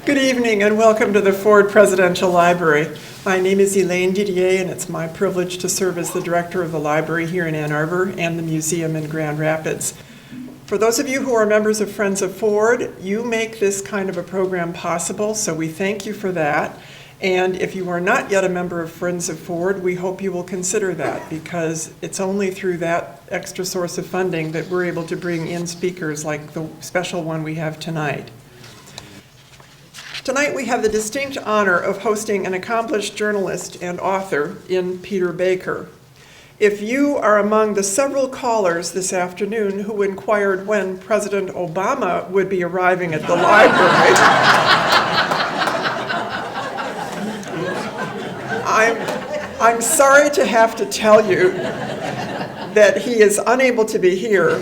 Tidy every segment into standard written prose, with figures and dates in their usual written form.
Good evening and welcome to the Ford Presidential Library. My name is Elaine Didier and it's my privilege to serve as the director of the library here in Ann Arbor and the museum in Grand Rapids. For those of you who are members of Friends of Ford, you make this kind of a program possible, so we thank you for that. And if you are not yet a member of Friends of Ford, we hope you will consider that, because it's only through that extra source of funding that we're able to bring in speakers like the special one we have tonight. Tonight we have the distinct honor of hosting an accomplished journalist and author in Peter Baker. If you are among the several callers this afternoon who inquired when President Obama would be arriving at the library, I'm sorry to have to tell you that he is unable to be here,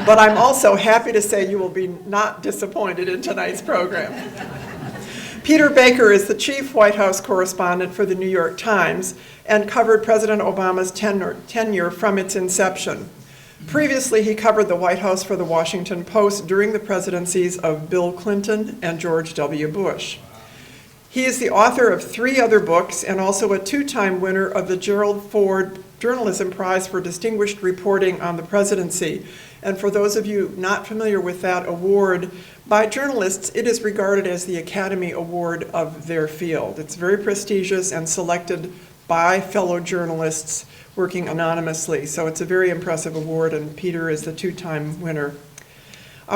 but I'm also happy to say you will be not disappointed in tonight's program. Peter Baker is the Chief White House Correspondent for the New York Times and covered President Obama's tenure from its inception. Previously, he covered the White House for the Washington Post during the presidencies of Bill Clinton and George W. Bush. He is the author of 3 other books and also a 2-time winner of the Gerald Ford Journalism Prize for Distinguished Reporting on the Presidency. And for those of you not familiar with that award, by journalists, it is regarded as the Academy Award of their field. It's very prestigious and selected by fellow journalists working anonymously. So it's a very impressive award, and Peter is the 2-time winner.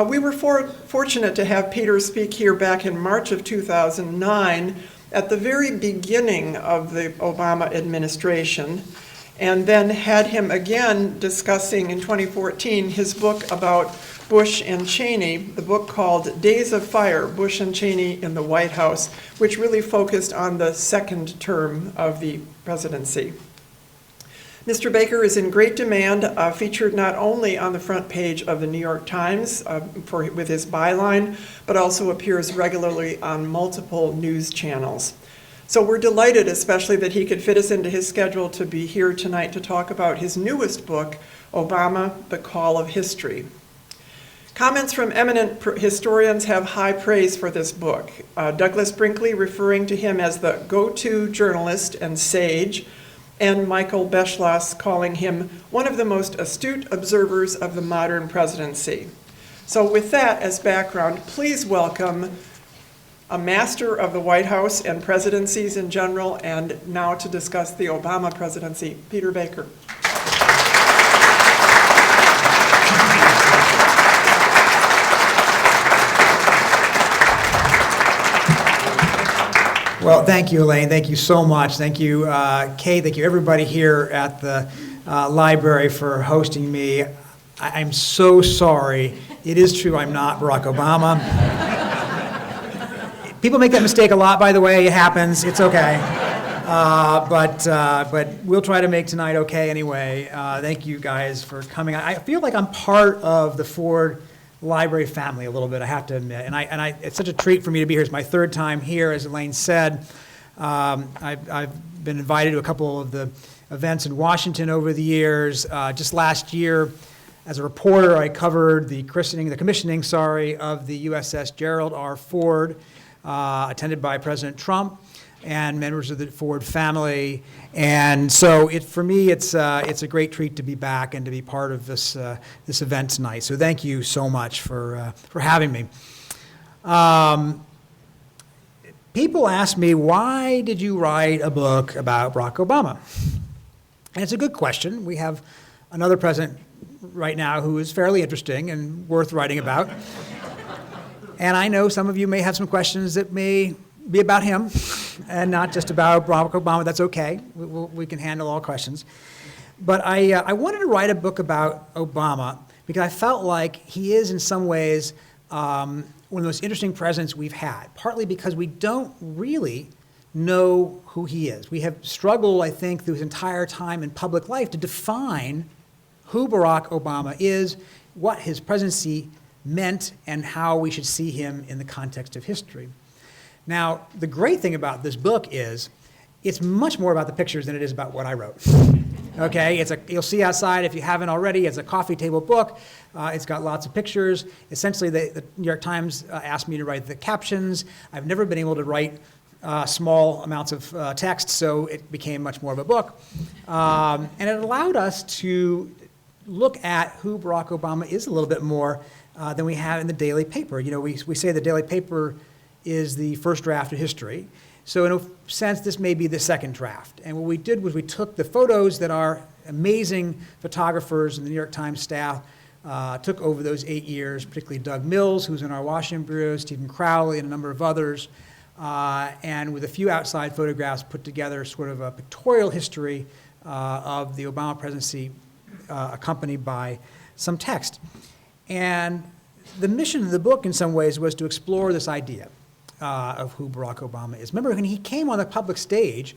We were fortunate to have Peter speak here back in March of 2009 at the very beginning of the Obama administration, and then had him again discussing in 2014 his book about Bush and Cheney, the book called Days of Fire, Bush and Cheney in the White House, which really focused on the second term of the presidency. Mr. Baker is in great demand, featured not only on the front page of the New York Times with his byline, but also appears regularly on multiple news channels. So we're delighted especially that he could fit us into his schedule to be here tonight to talk about his newest book, Obama, The Call of History. Comments from eminent historians have high praise for this book. Douglas Brinkley referring to him as the go-to journalist and sage, and Michael Beschloss calling him one of the most astute observers of the modern presidency. So with that as background, please welcome a master of the White House and presidencies in general, and now to discuss the Obama presidency, Peter Baker. Well, thank you, Elaine. Thank you so much. Thank you, Kay. Thank you, everybody here at the library for hosting me. I'm so sorry. It is true I'm not Barack Obama. People make that mistake a lot, by the way. It happens. It's okay. But we'll try to make tonight okay anyway. Thank you guys for coming. I feel like I'm part of the Ford Library family a little bit, I have to admit, and it's such a treat for me to be here. It's my 3rd time here, as Elaine said. I've been invited to a couple of the events in Washington over the years. Just last year, as a reporter, I covered the commissioning, of the USS Gerald R. Ford, attended by President Trump and members of the Ford family. And so for me, it's a great treat to be back and to be part of this event tonight. So thank you so much for having me. People ask me, why did you write a book about Barack Obama? And it's a good question. We have another president right now who is fairly interesting and worth writing about. And I know some of you may have some questions that may be about him and not just about Barack Obama. That's okay. We can handle all questions. But I wanted to write a book about Obama because I felt like he is in some ways one of the most interesting presidents we've had, partly because we don't really know who he is. We have struggled, I think, through his entire time in public life to define who Barack Obama is, what his presidency meant, and how we should see him in the context of history. Now, the great thing about this book is it's much more about the pictures than it is about what I wrote. Okay, you'll see outside, if you haven't already, it's a coffee table book. It's got lots of pictures. Essentially, the New York Times asked me to write the captions. I've never been able to write small amounts of text, so it became much more of a book. And it allowed us to look at who Barack Obama is a little bit more than we have in the daily paper. You know, we say the daily paper is the first draft of history. So in a sense, this may be the second draft. And what we did was we took the photos that our amazing photographers and the New York Times staff took over those 8 years, particularly Doug Mills, who's in our Washington bureau, Stephen Crowley, and a number of others, and with a few outside photographs put together sort of a pictorial history of the Obama presidency accompanied by some text. And the mission of the book in some ways was to explore this idea of who Barack Obama is. Remember, when he came on the public stage,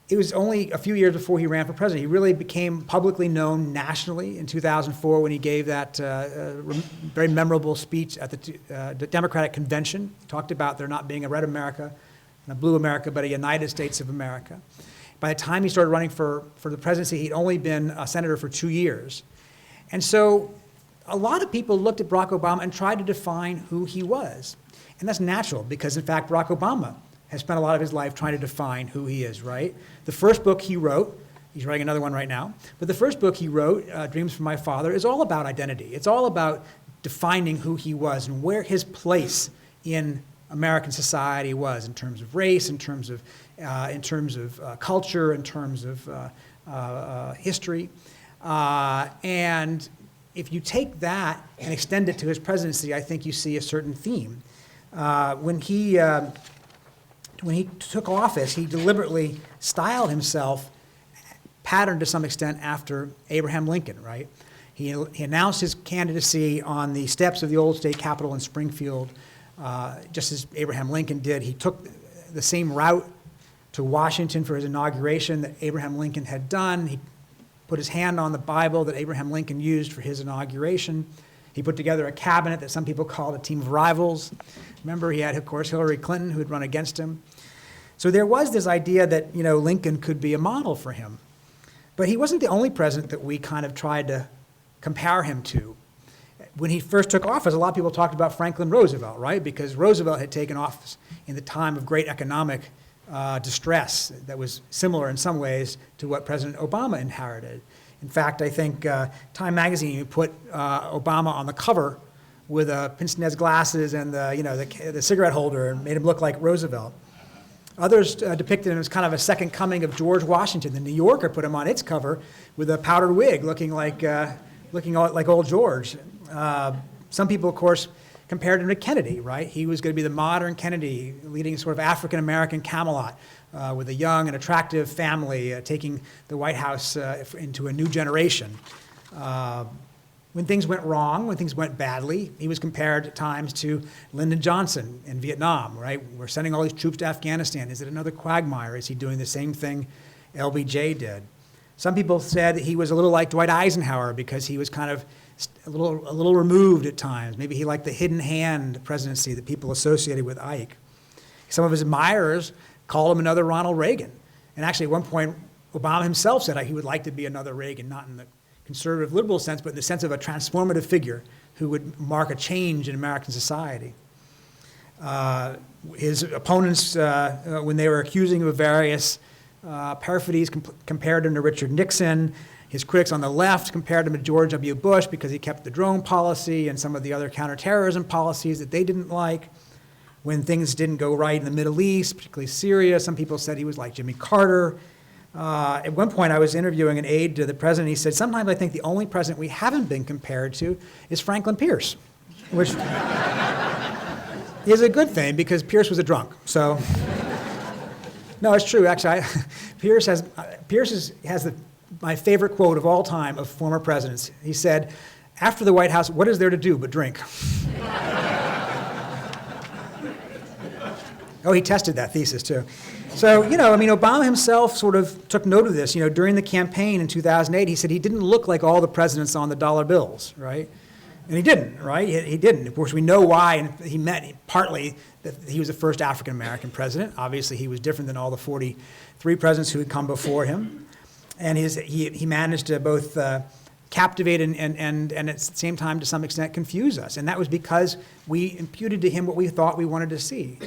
it was only a few years before he ran for president. He really became publicly known nationally in 2004 when he gave that very memorable speech at the Democratic Convention. He talked about there not being a red America and a blue America, but a United States of America. By the time he started running for the presidency, he'd only been a senator for 2 years. And so a lot of people looked at Barack Obama and tried to define who he was. And that's natural because, in fact, Barack Obama has spent a lot of his life trying to define who he is, right? The first book he wrote, he's writing another one right now, but the first book he wrote, Dreams from My Father, is all about identity. It's all about defining who he was and where his place in American society was in terms of race, in terms of culture, in terms of history. And if you take that and extend it to his presidency, I think you see a certain theme. When he took office, he deliberately styled himself, patterned to some extent after Abraham Lincoln, right? He announced his candidacy on the steps of the old state capitol in Springfield, just as Abraham Lincoln did. He took the same route to Washington for his inauguration that Abraham Lincoln had done. He put his hand on the Bible that Abraham Lincoln used for his inauguration. He put together a cabinet that some people called a team of rivals. Remember, he had, of course, Hillary Clinton, who had run against him. So there was this idea that, you know, Lincoln could be a model for him. But he wasn't the only president that we kind of tried to compare him to. When he first took office, a lot of people talked about Franklin Roosevelt, right? Because Roosevelt had taken office in the time of great economic distress that was similar in some ways to what President Obama inherited. In fact, I think Time magazine put Obama on the cover with pince-nez glasses and the cigarette holder and made him look like Roosevelt. Others depicted him as kind of a second coming of George Washington. The New Yorker put him on its cover with a powdered wig, looking like old George. Some people, of course, compared him to Kennedy, right? He was going to be the modern Kennedy, leading sort of African-American Camelot with a young and attractive family, taking the White House into a new generation. When things went wrong, when things went badly, he was compared at times to Lyndon Johnson in Vietnam, right? We're sending all these troops to Afghanistan. Is it another quagmire? Is he doing the same thing LBJ did? Some people said that he was a little like Dwight Eisenhower because he was kind of a little removed at times. Maybe he liked the hidden hand presidency that people associated with Ike. Some of his admirers called him another Ronald Reagan. And actually, at one point, Obama himself said he would like to be another Reagan, not in the conservative liberal sense, but in the sense of a transformative figure who would mark a change in American society. His opponents, when they were accusing him of various perfidies, compared him to Richard Nixon. His critics on the left compared him to George W. Bush because he kept the drone policy and some of the other counterterrorism policies that they didn't like. When things didn't go right in the Middle East, particularly Syria, some people said he was like Jimmy Carter. At one point, I was interviewing an aide to the president. He said, sometimes I think the only president we haven't been compared to is Franklin Pierce, which is a good thing because Pierce was a drunk. So, no, it's true. Actually, Pierce has my favorite quote of all time of former presidents. He said, after the White House, what is there to do but drink? Oh, he tested that thesis, too. So, Obama himself sort of took note of this. During the campaign in 2008, he said he didn't look like all the presidents on the dollar bills, right? And he didn't, right? He didn't. Of course, we know why, and he meant partly that he was the first African-American president. Obviously, he was different than all the 43 presidents who had come before him. And he managed to both captivate and at the same time, to some extent, confuse us. And that was because we imputed to him what we thought we wanted to see.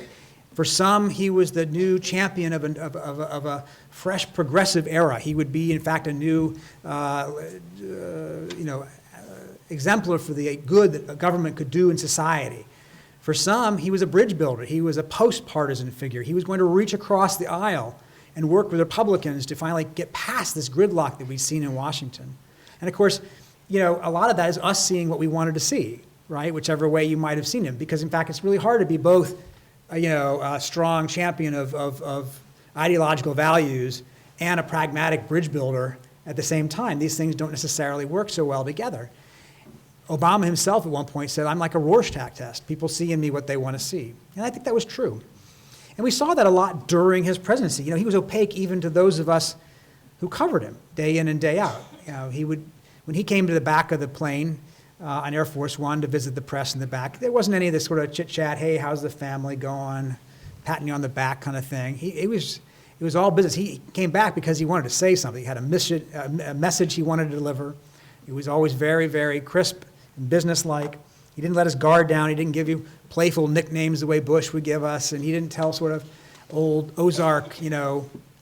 For some, he was the new champion of a fresh progressive era. He would be, in fact, a new, exemplar for the good that a government could do in society. For some, he was a bridge builder. He was a post-partisan figure. He was going to reach across the aisle and work with Republicans to finally get past this gridlock that we've seen in Washington. And of course, a lot of that is us seeing what we wanted to see, right? Whichever way you might have seen him. Because in fact, it's really hard to be both, a strong champion of ideological values and a pragmatic bridge builder at the same time. These things don't necessarily work so well together. Obama himself at one point said, I'm like a Rorschach test. People see in me what they want to see. And I think that was true. And we saw that a lot during his presidency. He was opaque even to those of us who covered him day in and day out. When he came to the back of the plane on Air Force One to visit the press in the back, there wasn't any of this sort of chit-chat, hey, how's the family going, patting you on the back kind of thing. It was all business. He came back because he wanted to say something. He had a message he wanted to deliver. He was always very, very crisp and businesslike. He didn't let his guard down. He didn't give you playful nicknames the way Bush would give us, and he didn't tell sort of old Ozark,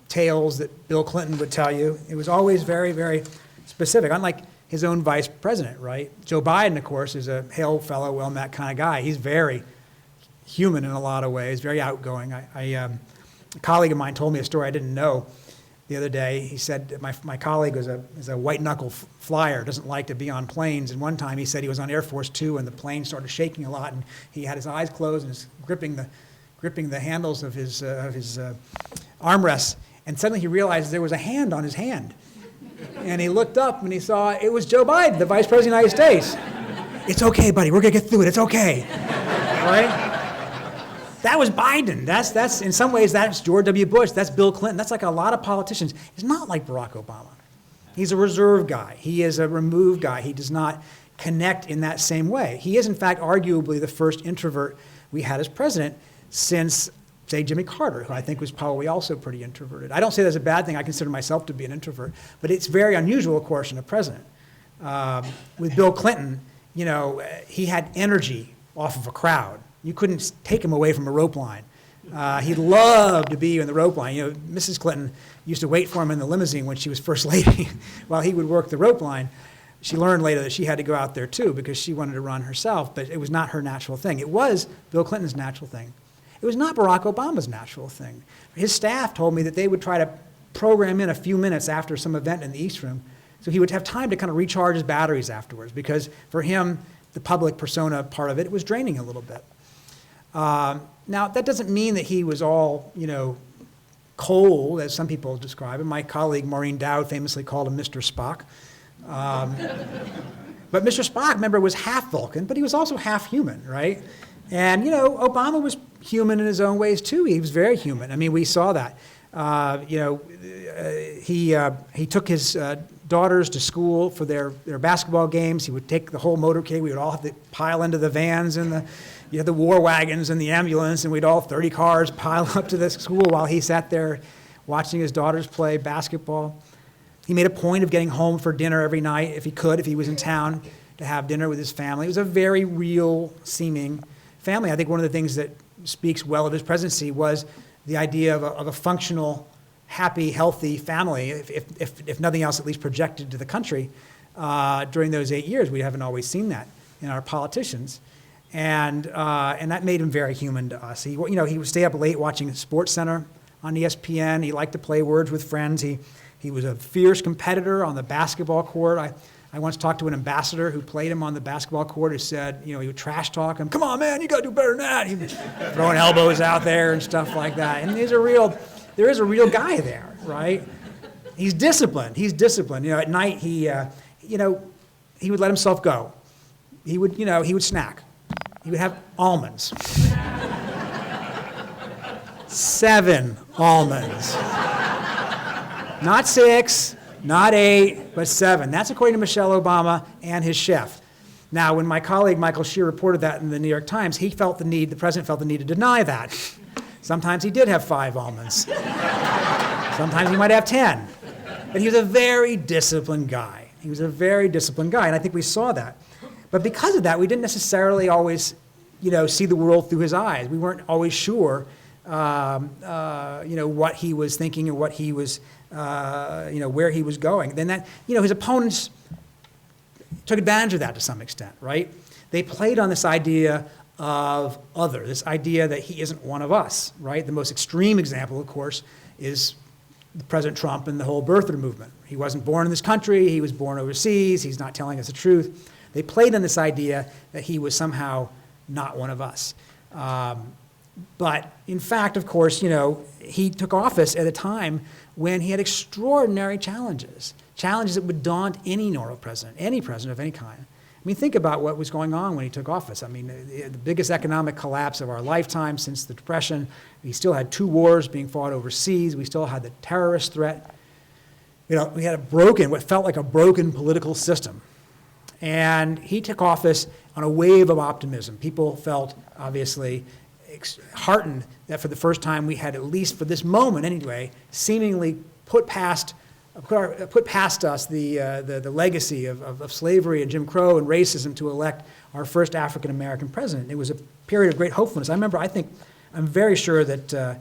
tales that Bill Clinton would tell you. It was always very, very specific, unlike his own vice president, right? Joe Biden, of course, is a hail fellow, well-met kind of guy. He's very human in a lot of ways, very outgoing. A colleague of mine told me a story I didn't know the other day. He said my colleague is a white-knuckle flyer, doesn't like to be on planes, and one time he said he was on Air Force Two and the plane started shaking a lot, and he had his eyes closed and was gripping the handles of his armrests, and suddenly he realized there was a hand on his hand. And he looked up and he saw it was Joe Biden, the Vice President of the United States. It's okay, buddy, we're gonna get through it, it's okay, right? That was Biden. That's in some ways, that's George W. Bush, that's Bill Clinton, that's like a lot of politicians. It's not like Barack Obama. He's a reserved guy. He is a removed guy. He does not connect in that same way. He is, in fact, arguably the first introvert we had as president since, say, Jimmy Carter, who I think was probably also pretty introverted. I don't say that's a bad thing. I consider myself to be an introvert. But it's very unusual, of course, in a president. With Bill Clinton, he had energy off of a crowd. You couldn't take him away from a rope line. He loved to be in the rope line. Mrs. Clinton used to wait for him in the limousine when she was first lady while he would work the rope line. She learned later that she had to go out there too because she wanted to run herself, but it was not her natural thing. It was Bill Clinton's natural thing. It was not Barack Obama's natural thing. His staff told me that they would try to program in a few minutes after some event in the East Room so he would have time to kind of recharge his batteries afterwards because for him, the public persona part of it was draining a little bit. Now, that doesn't mean that he was all, cold, as some people describe him. My colleague Maureen Dowd famously called him Mr. Spock. But Mr. Spock, remember, was half Vulcan, but he was also half human, right? And, Obama was human in his own ways, too. He was very human. I mean, we saw that. He took his daughters to school for their basketball games. He would take the whole motorcade. We would all have to pile into the vans and the war wagons and the ambulance, and we'd all 30 cars pile up to the school while he sat there watching his daughters play basketball. He made a point of getting home for dinner every night if he could, if he was in town, to have dinner with his family. It was a very real-seeming family. I think one of the things that speaks well of his presidency was the idea of a functional, happy, healthy family, if nothing else, at least projected to the country. During those 8 years, we haven't always seen that in our politicians. And that made him very human to us. He would stay up late watching SportsCenter on ESPN. He liked to play words with friends. He was a fierce competitor on the basketball court. I once talked to an ambassador who played him on the basketball court who said, he would trash talk him. Come on, man, you got to do better than that. He was throwing elbows out there and stuff like that. And there is a real guy there, right? He's disciplined. At night, he would let himself go. He would snack. He would have almonds. 7 almonds. Not 6, not 8, but 7. That's according to Michelle Obama and his chef. Now, when my colleague Michael Shear reported that in the New York Times, the president felt the need to deny that. Sometimes he did have 5 almonds. Sometimes he might have 10. But he was a very disciplined guy. He was a very disciplined guy, and I think we saw that. But because of that, we didn't necessarily always, see the world through his eyes. We weren't always sure, what he was thinking and what he was, where he was going. Then that, his opponents took advantage of that to some extent, right? They played on this idea of other, this idea that he isn't one of us, right? The most extreme example, of course, is President Trump and the whole birther movement. He wasn't born in this country, he was born overseas, he's not telling us the truth. They played on this idea that he was somehow not one of us. But in fact, of course, he took office at a time when he had extraordinary challenges that would daunt any normal president, any president of any kind. I mean, think about what was going on when he took office. I mean, the biggest economic collapse of our lifetime since the Depression. We still had 2 wars being fought overseas. We still had the terrorist threat. We had what felt like a broken political system. And he took office on a wave of optimism. People felt, obviously, heartened that for the first time we had, at least for this moment anyway, seemingly put past us the legacy of slavery and Jim Crow and racism to elect our first African-American president. It was a period of great hopefulness. I'm very sure that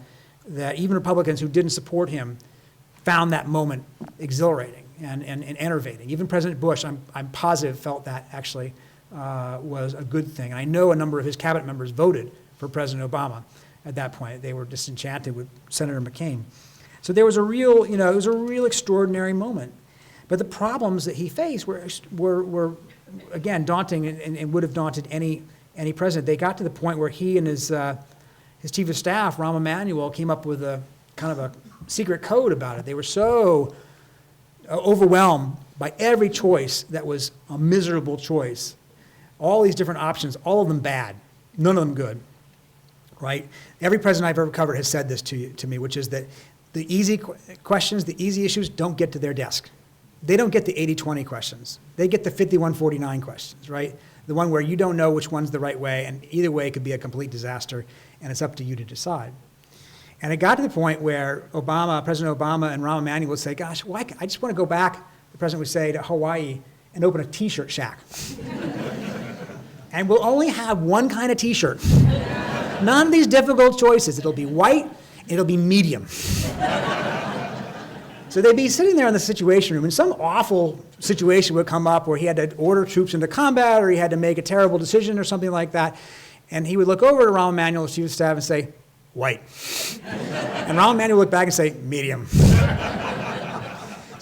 even Republicans who didn't support him found that moment exhilarating and enervating. Even President Bush, I'm positive, felt that actually was a good thing. And I know a number of his cabinet members voted for President Obama at that point. They were disenchanted with Senator McCain. So there was a real, it was a real extraordinary moment. But the problems that he faced were again, daunting and would have daunted any president. They got to the point where he and his chief of staff, Rahm Emanuel, came up with a kind of a secret code about it. They were so overwhelmed by every choice that was a miserable choice. All these different options, all of them bad, none of them good, right? Every president I've ever covered has said this to me, which is that the easy questions, the easy issues don't get to their desk. They don't get the 80-20 questions. They get the 51-49 questions, right? The one where you don't know which one's the right way, and either way could be a complete disaster, and it's up to you to decide. And it got to the point where President Obama and Rahm Emanuel would say, gosh, I just want to go back, the president would say, to Hawaii and open a T-shirt shack. And we'll only have one kind of T-shirt. None of these difficult choices. It'll be white, it'll be medium. So they'd be sitting there in the Situation Room, and some awful situation would come up where he had to order troops into combat, or he had to make a terrible decision or something like that. And he would look over to Rahm Emanuel, chief of staff, and say, white. And Rahm Emanuel would look back and say, medium. So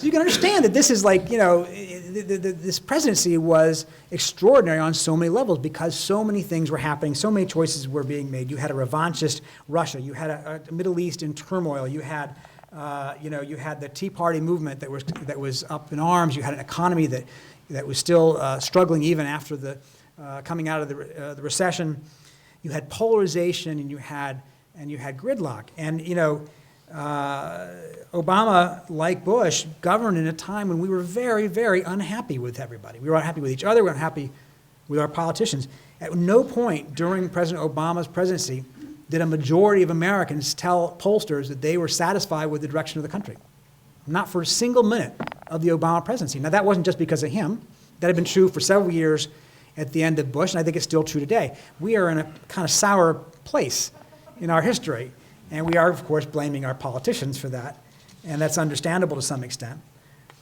you can understand that this is like, this presidency was extraordinary on so many levels because so many things were happening, so many choices were being made. You had a revanchist Russia, you had a Middle East in turmoil, you had the Tea Party movement that was up in arms, you had an economy that was still struggling even after the coming out of the recession. You had polarization and you had gridlock. And Obama, like Bush, governed in a time when we were very, very unhappy with everybody. We were unhappy with each other, we were unhappy with our politicians. At no point during President Obama's presidency did a majority of Americans tell pollsters that they were satisfied with the direction of the country. Not for a single minute of the Obama presidency. Now, that wasn't just because of him. That had been true for several years at the end of Bush, and I think it's still true today. We are in a kind of sour place in our history, and we are, of course, blaming our politicians for that, and that's understandable to some extent.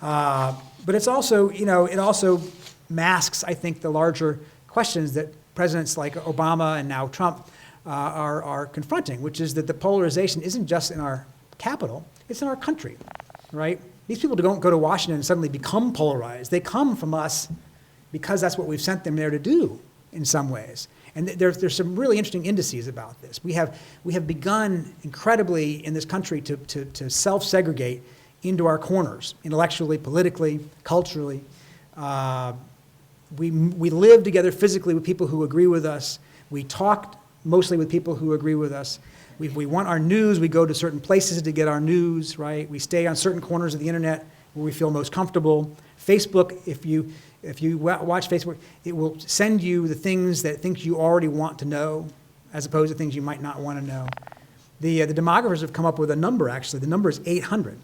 But it's also, it also masks, I think, the larger questions that presidents like Obama and now Trump are confronting, which is that the polarization isn't just in our capital, it's in our country, right? These people don't go to Washington and suddenly become polarized. They come from us because that's what we've sent them there to do in some ways. And there's some really interesting indices about this. We have begun incredibly in this country to self-segregate into our corners, intellectually, politically, culturally. We live together physically with people who agree with us. We talk mostly with people who agree with us. We want our news, we go to certain places to get our news, right? We stay on certain corners of the internet where we feel most comfortable. Facebook, if you watch Facebook, it will send you the things you already want to know, as opposed to things you might not want to know. The demographers have come up with a number, actually. The number is 800.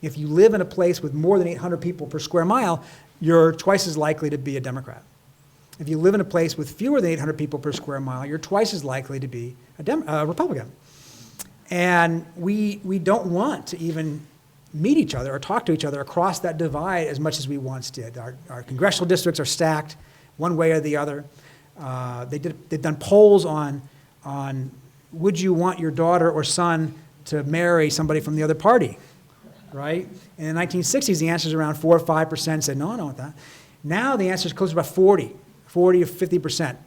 If you live in a place with more than 800 people per square mile, you're twice as likely to be a Democrat. If you live in a place with fewer than 800 people per square mile, you're twice as likely to be a Republican. And we don't want to even meet each other or talk to each other across that divide as much as we once did. Our congressional districts are stacked one way or the other. They've done polls on would you want your daughter or son to marry somebody from the other party, right? And in the 1960s, the answer is around 4 or 5% said, no, I don't want that. Now the answer is close to about 40 or 50%.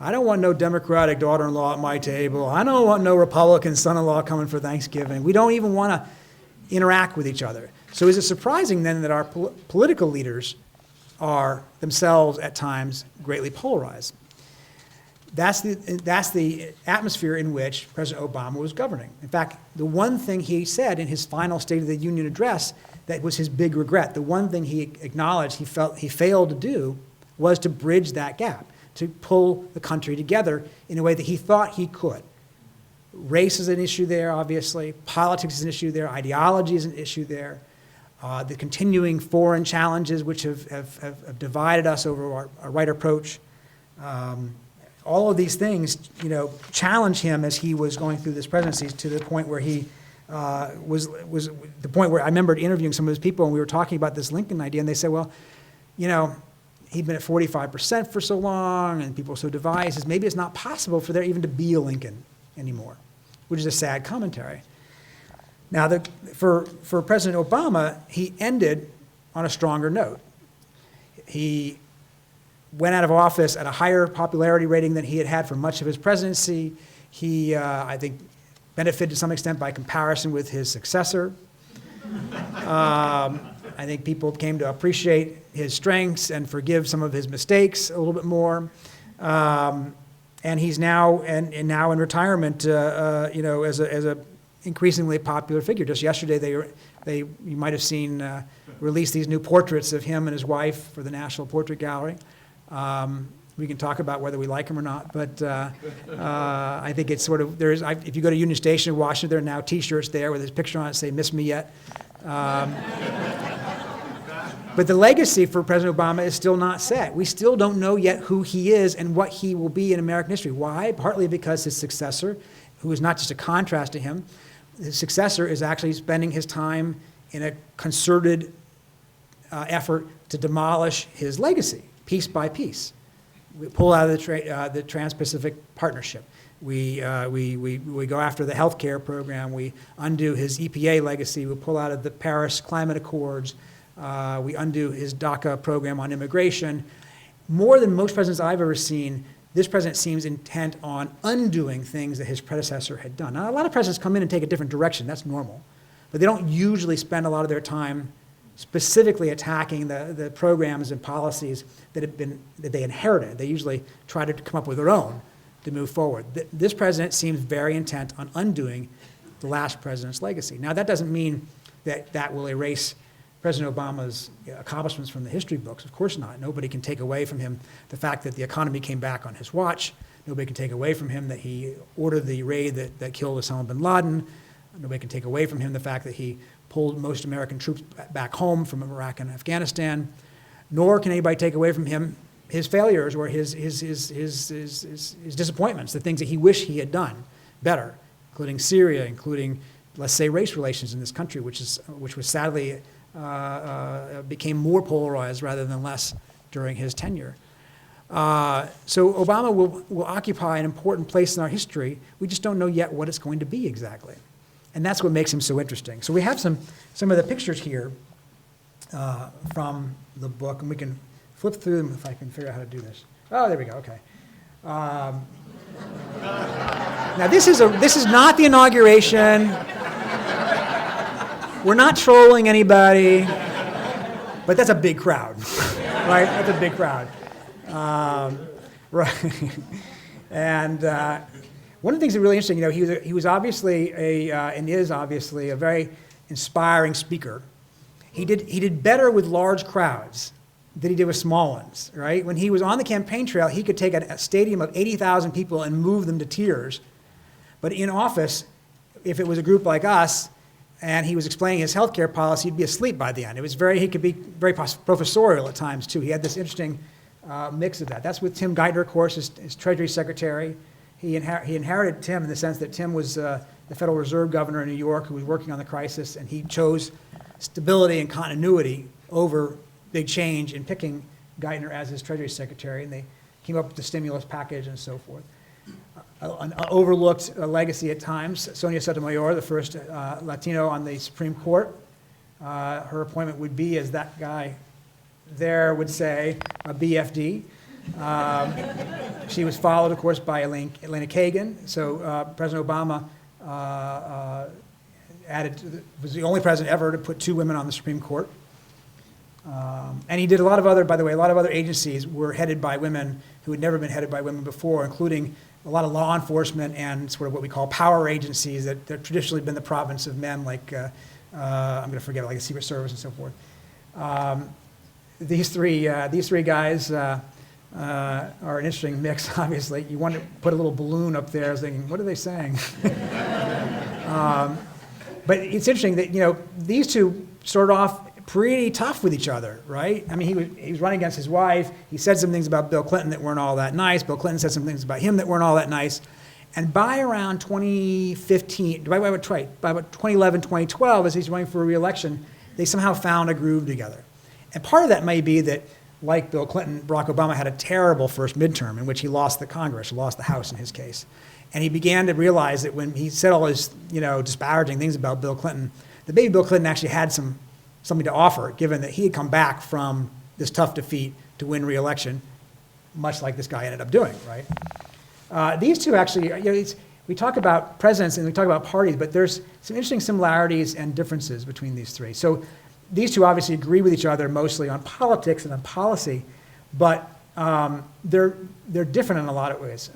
I don't want no Democratic daughter-in-law at my table. I don't want no Republican son-in-law coming for Thanksgiving. We don't even want to interact with each other. So is it surprising then that our political leaders are themselves at times greatly polarized? That's the atmosphere in which President Obama was governing. In fact, the one thing he said in his final State of the Union address that was his big regret, the one thing he acknowledged he felt he failed to do was to bridge that gap, to pull the country together in a way that he thought he could. Race is an issue there, obviously. Politics is an issue there. Ideology is an issue there. The continuing foreign challenges which have divided us over our right approach. All of these things, challenge him as he was going through this presidency to the point where he was the point where I remembered interviewing some of his people and we were talking about this Lincoln idea and they said, well, he'd been at 45% for so long and people were so divided. He says, maybe it's not possible for there even to be a Lincoln anymore, which is a sad commentary. Now, for President Obama, he ended on a stronger note. He went out of office at a higher popularity rating than he had had for much of his presidency. He, I think, benefited to some extent by comparison with his successor. I think people came to appreciate his strengths and forgive some of his mistakes a little bit more. And he's now now in retirement, as a increasingly popular figure. Just yesterday, you might have seen release these new portraits of him and his wife for the National Portrait Gallery. We can talk about whether we like him or not, but I think it's sort of if you go to Union Station in Washington, there are now T-shirts there with his picture on it say "Miss Me Yet." But the legacy for President Obama is still not set. We still don't know yet who he is and what he will be in American history. Why? Partly because his successor, who is not just a contrast to him, his successor is actually spending his time in a concerted effort to demolish his legacy, piece by piece. We pull out of the Trans-Pacific Partnership. We go after the health care program. We undo his EPA legacy. We pull out of the Paris Climate Accords. We undo his DACA program on immigration. More than most presidents I've ever seen, this president seems intent on undoing things that his predecessor had done. Now, a lot of presidents come in and take a different direction. That's normal. But they don't usually spend a lot of their time specifically attacking the programs and policies that they inherited. They usually try to come up with their own to move forward. This president seems very intent on undoing the last president's legacy. Now, that doesn't mean that will erase President Obama's accomplishments from the history books. Of course not. Nobody can take away from him the fact that the economy came back on his watch. Nobody can take away from him that he ordered the raid that killed Osama bin Laden. Nobody can take away from him the fact that he pulled most American troops back home from Iraq and Afghanistan. Nor can anybody take away from him his failures or his disappointments, the things that he wished he had done better, including Syria, including, let's say, race relations in this country, which was sadly became more polarized rather than less during his tenure. So Obama will occupy an important place in our history. We just don't know yet what it's going to be exactly. And that's what makes him so interesting. So we have some of the pictures here from the book, and we can flip through them if I can figure out how to do this. Oh, there we go, okay. Now this is not the inauguration. We're not trolling anybody, but that's a big crowd, right? That's a big crowd. Right. And one of the things that's really interesting, he was obviously and is obviously a very inspiring speaker. He did better with large crowds than he did with small ones, right? When he was on the campaign trail, he could take a stadium of 80,000 people and move them to tears. But in office, if it was a group like us, and he was explaining his healthcare policy. He'd be asleep by the end. He could be very professorial at times, too. He had this interesting mix of that. That's with Tim Geithner, of course, his Treasury Secretary. He inherited Tim in the sense that Tim was the Federal Reserve Governor in New York who was working on the crisis, and he chose stability and continuity over big change in picking Geithner as his Treasury Secretary, and they came up with the stimulus package and so forth. An overlooked legacy at times, Sonia Sotomayor, the first Latino on the Supreme Court. Her appointment would be, as that guy there would say, a BFD. She was followed, of course, by Elena Kagan. So President Obama was the only president ever to put 2 women on the Supreme Court. And he did a lot of other agencies were headed by women who had never been headed by women before, including a lot of law enforcement and sort of what we call power agencies that traditionally been the province of men, like, I'm going to forget, like the Secret Service and so forth. These three guys are an interesting mix, obviously. You want to put a little balloon up there thinking, what are they saying? But it's interesting that, these two started off pretty tough with each other, right? I mean, he was running against his wife. He said some things about Bill Clinton that weren't all that nice. Bill Clinton said some things about him that weren't all that nice. And by around 2015, by about 2011, 2012, as he's running for re-election, they somehow found a groove together. And part of that may be that, like Bill Clinton, Barack Obama had a terrible first midterm in which he lost the Congress, lost the House in his case. And he began to realize that when he said all his, disparaging things about Bill Clinton, that maybe Bill Clinton actually had something to offer, given that he had come back from this tough defeat to win re-election, much like this guy ended up doing, right? These two actually, we talk about presidents and we talk about parties, but there's some interesting similarities and differences between these three. So these two obviously agree with each other mostly on politics and on policy, but they're different in a lot of ways.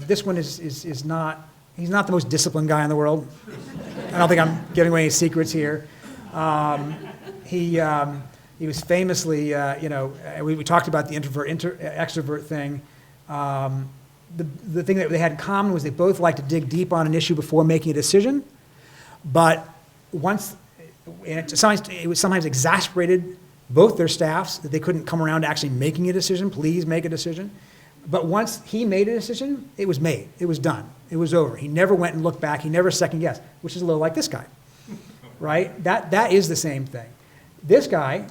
This one is not, he's not the most disciplined guy in the world. I don't think I'm giving away any secrets here. He was famously, we talked about the extrovert thing. The thing that they had in common was they both liked to dig deep on an issue before making a decision, but it sometimes exasperated both their staffs that they couldn't come around to actually making a decision. Please make a decision. But once he made a decision, it was made. It was done. It was over. He never went and looked back. He never second guessed, which is a little like this guy, right? That is the same thing. This guy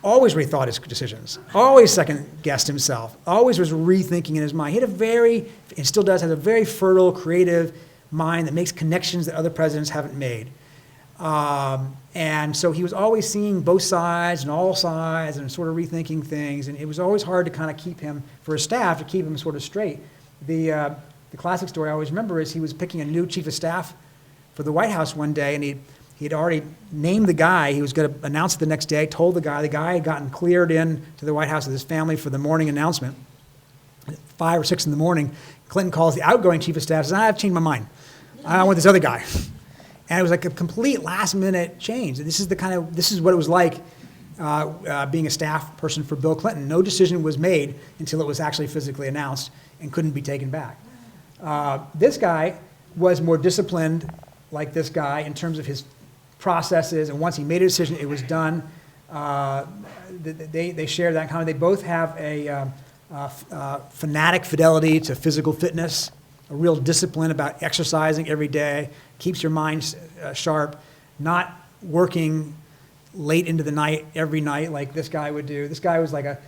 always rethought his decisions, always second guessed himself, always was rethinking in his mind. He had and still does, has a very fertile, creative mind that makes connections that other presidents haven't made. And so he was always seeing both sides and all sides and sort of rethinking things. And it was always hard to kind of keep him, for his staff, to keep him sort of straight. The classic story I always remember is he was picking a new chief of staff for the White House one day, and he had already named the guy. He was going to announce it the next day, told the guy had gotten cleared in to the White House with his family for the morning announcement. At 5 or 6 in the morning, Clinton calls the outgoing chief of staff and says, I've changed my mind. I want this other guy. And it was like a complete last-minute change. This is what it was like being a staff person for Bill Clinton. No decision was made until it was actually physically announced and couldn't be taken back. This guy was more disciplined, like this guy, in terms of his processes. And once he made a decision, it was done. They share that in common. They both have a fanatic fidelity to physical fitness, a real discipline about exercising every day, keeps your mind sharp, not working late into the night every night like this guy would do. This guy was like a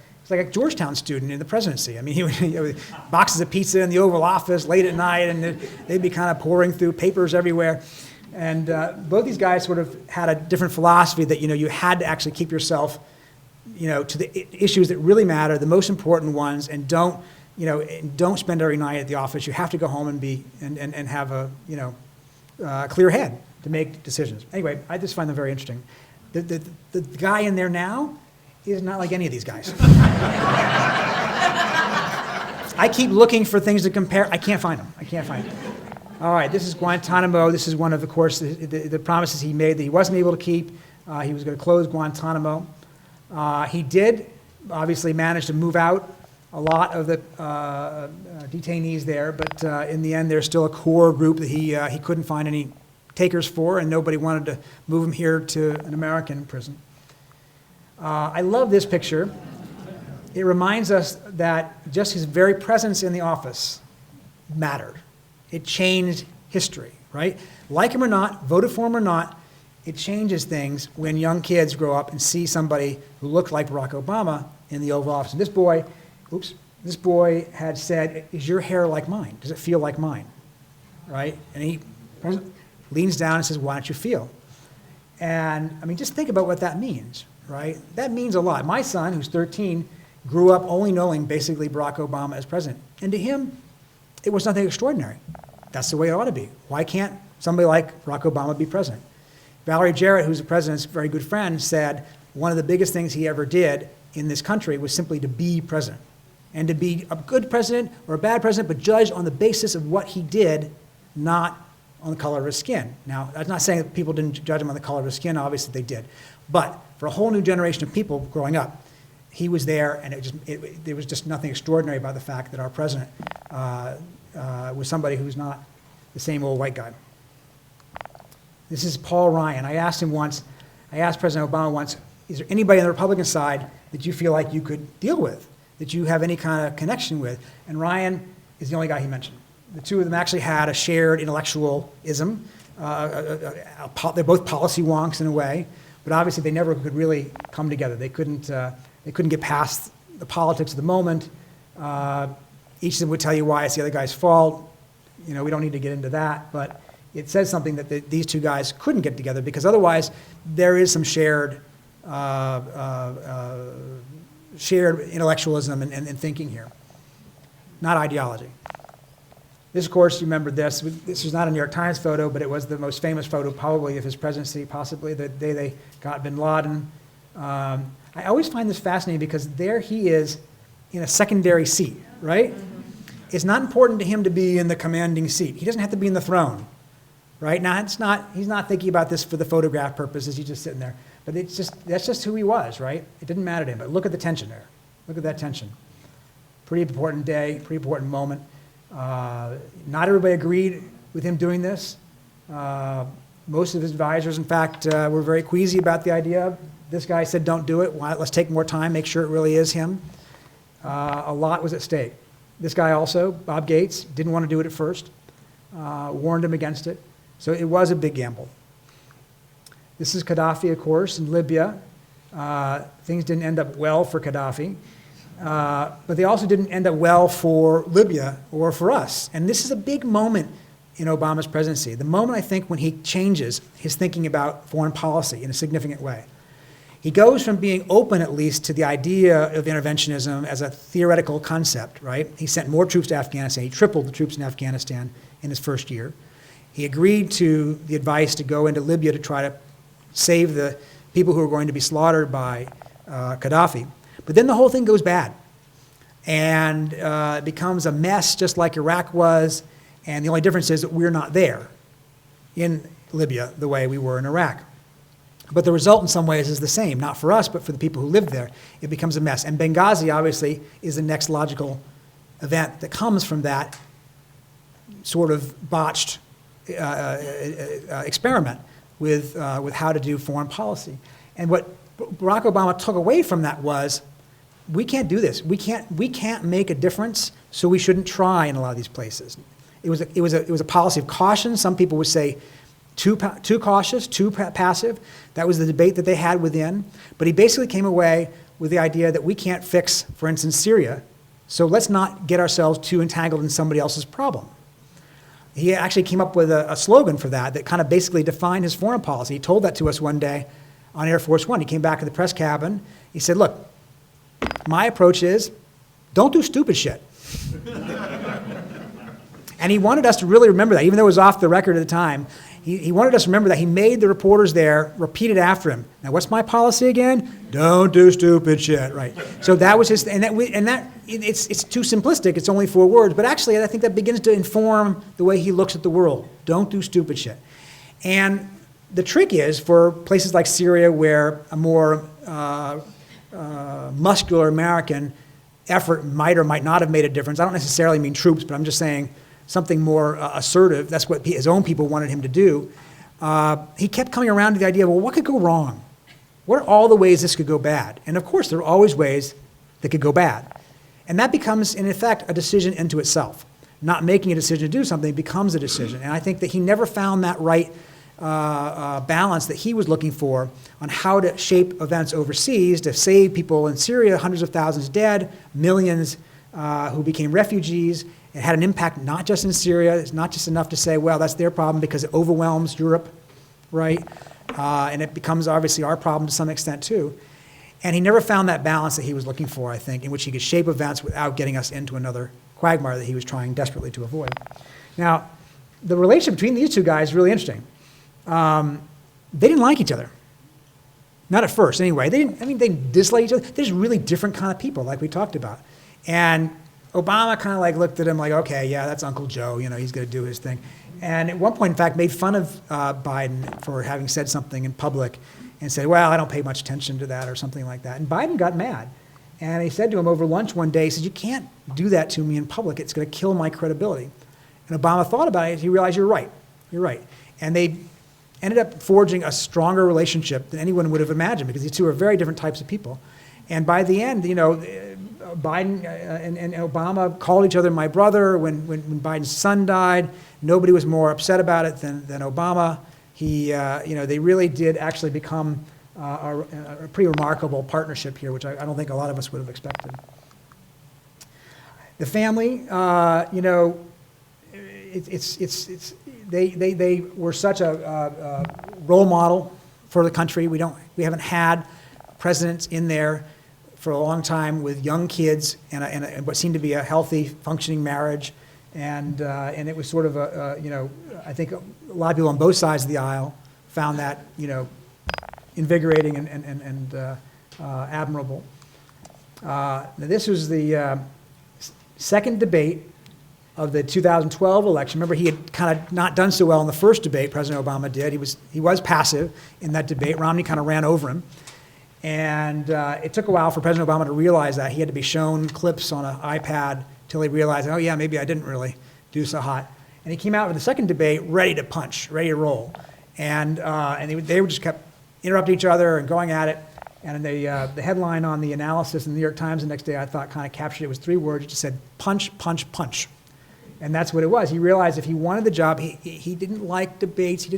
Georgetown student in the presidency. I mean, he would boxes of pizza in the Oval Office late at night, and they'd be kind of pouring through papers everywhere. And both these guys sort of had a different philosophy that, you had to actually keep yourself, to the issues that really matter, the most important ones, and don't spend every night at the office. You have to go home and have a, clear head to make decisions. Anyway, I just find them very interesting. The guy in there now is not like any of these guys. I keep looking for things to compare. I can't find them. All right, this is Guantanamo. This is one of course, the promises he made that he wasn't able to keep. He was going to close Guantanamo. He did obviously manage to move out a lot of the detainees there, but in the end, there's still a core group that he couldn't find any takers for, and nobody wanted to move him here to an American prison. I love this picture. It reminds us that just his very presence in the office mattered. It changed history, right? Like him or not, voted for him or not, it changes things when young kids grow up and see somebody who looked like Barack Obama in the Oval Office. And this boy had said, "Is your hair like mine? Does it feel like mine?" Right? And he leans down and says, "Why don't you feel?" And I mean, just think about what that means, right? That means a lot. My son, who's 13, grew up only knowing basically Barack Obama as president. And to him, it was nothing extraordinary. That's the way it ought to be. Why can't somebody like Barack Obama be president? Valerie Jarrett, who's the president's very good friend, said one of the biggest things he ever did in this country was simply to be president. And to be a good president or a bad president, but judged on the basis of what he did, not on the color of his skin. Now, that's not saying that people didn't judge him on the color of his skin. Obviously, they did. But for a whole new generation of people growing up, he was there, and there was just nothing extraordinary about the fact that our president was somebody who's not the same old white guy. This is Paul Ryan. I asked President Obama once, is there anybody on the Republican side that you feel like you could deal with, that you have any kind of connection with? And Ryan is the only guy he mentioned. The two of them actually had a shared intellectualism. They're both policy wonks in a way, but obviously they never could really come together. They couldn't get past the politics of the moment. Each of them would tell you why it's the other guy's fault. You know, we don't need to get into that, but it says something that these two guys couldn't get together, because otherwise there is some shared intellectualism and thinking here, not ideology. This, of course, you remember this. This was not a New York Times photo, but it was the most famous photo probably of his presidency, possibly the day they got bin Laden. I always find this fascinating because there he is in a secondary seat, right? It's not important to him to be in the commanding seat. He doesn't have to be in the throne, right? Now, he's not thinking about this for the photograph purposes. He's just sitting there. But that's just who he was, right? It didn't matter to him. But look at the tension there. Look at that tension. Pretty important day, pretty important moment. Not everybody agreed with him doing this. Most of his advisors, in fact, were very queasy about the idea. This guy said, don't do it. Let's take more time, make sure it really is him. A lot was at stake. This guy also, Bob Gates, didn't want to do it at first, warned him against it. So it was a big gamble. This is Gaddafi, of course, in Libya. Things didn't end up well for Gaddafi, but they also didn't end up well for Libya or for us. And this is a big moment in Obama's presidency, the moment, I think, when he changes his thinking about foreign policy in a significant way. He goes from being open, at least, to the idea of interventionism as a theoretical concept, right? He sent more troops to Afghanistan. He tripled the troops in Afghanistan in his first year. He agreed to the advice to go into Libya to try to save the people who were going to be slaughtered by Gaddafi. But then the whole thing goes bad, and it becomes a mess just like Iraq was, and the only difference is that we're not there in Libya the way we were in Iraq. But the result in some ways is the same, not for us, but for the people who lived there. It becomes a mess. And Benghazi, obviously, is the next logical event that comes from that sort of botched experiment with how to do foreign policy. And what Barack Obama took away from that was, we can't do this. We can't make a difference, so we shouldn't try in a lot of these places. It was a policy of caution. Some people would say too cautious, too passive. That was the debate that they had within. But he basically came away with the idea that we can't fix, for instance, Syria, so let's not get ourselves too entangled in somebody else's problem. He actually came up with a slogan for that kind of basically defined his foreign policy. He told that to us one day on Air Force One. He came back to the press cabin. He said, look, my approach is, don't do stupid shit. And he wanted us to really remember that, even though it was off the record at the time. He wanted us to remember that. He made the reporters there repeat it after him. Now, what's my policy again? Don't do stupid shit, right? So that was his, it's too simplistic. It's only 4 words, but actually, I think that begins to inform the way he looks at the world. Don't do stupid shit. And the trick is, for places like Syria, where a more muscular American effort might or might not have made a difference. I don't necessarily mean troops, but I'm just saying something more assertive. That's what his own people wanted him to do. he kept coming around to the idea, well, what could go wrong? What are all the ways this could go bad? And of course, there are always ways that could go bad. And that becomes, in effect, a decision into itself. Not making a decision to do something becomes a decision. And I think that he never found that right balance that he was looking for on how to shape events overseas to save people in Syria, hundreds of thousands dead, millions who became refugees. It had an impact not just in Syria. It's not just enough to say, well, that's their problem because it overwhelms Europe, right? And it becomes obviously our problem to some extent too. And he never found that balance that he was looking for, I think, in which he could shape events without getting us into another quagmire that he was trying desperately to avoid. Now, the relationship between these two guys is really interesting. They didn't like each other. Not at first, anyway. They disliked each other. They're just really different kind of people, like we talked about. And Obama kind of like looked at him like, okay, yeah, that's Uncle Joe, he's going to do his thing. And at one point, in fact, made fun of Biden for having said something in public and said, well, I don't pay much attention to that or something like that. And Biden got mad. And he said to him over lunch one day, he said, you can't do that to me in public. It's going to kill my credibility. And Obama thought about it. He realized, you're right. And they ended up forging a stronger relationship than anyone would have imagined because these two are very different types of people. And by the end, Biden and Obama called each other my brother. When Biden's son died, nobody was more upset about it than Obama. They really did actually become a pretty remarkable partnership here, which I don't think a lot of us would have expected. The family, they were such a role model for the country. We haven't had presidents in there for a long time with young kids and what seemed to be a healthy, functioning marriage, and it was sort of I think a lot of people on both sides of the aisle found that invigorating and admirable. Now this was the second debate of the 2012 election. Remember, he had kind of not done so well in the first debate. President Obama did. He was passive in that debate. Romney kind of ran over him. And it took a while for President Obama to realize that. He had to be shown clips on an iPad till he realized, oh yeah, maybe I didn't really do so hot. And he came out with the second debate ready to punch, ready to roll. And they just kept interrupting each other and going at it. And the headline on the analysis in the New York Times the next day, I thought kind of captured it. It was 3 words. It just said, punch, punch, punch. And that's what it was. He realized if he wanted the job, he didn't like debates. He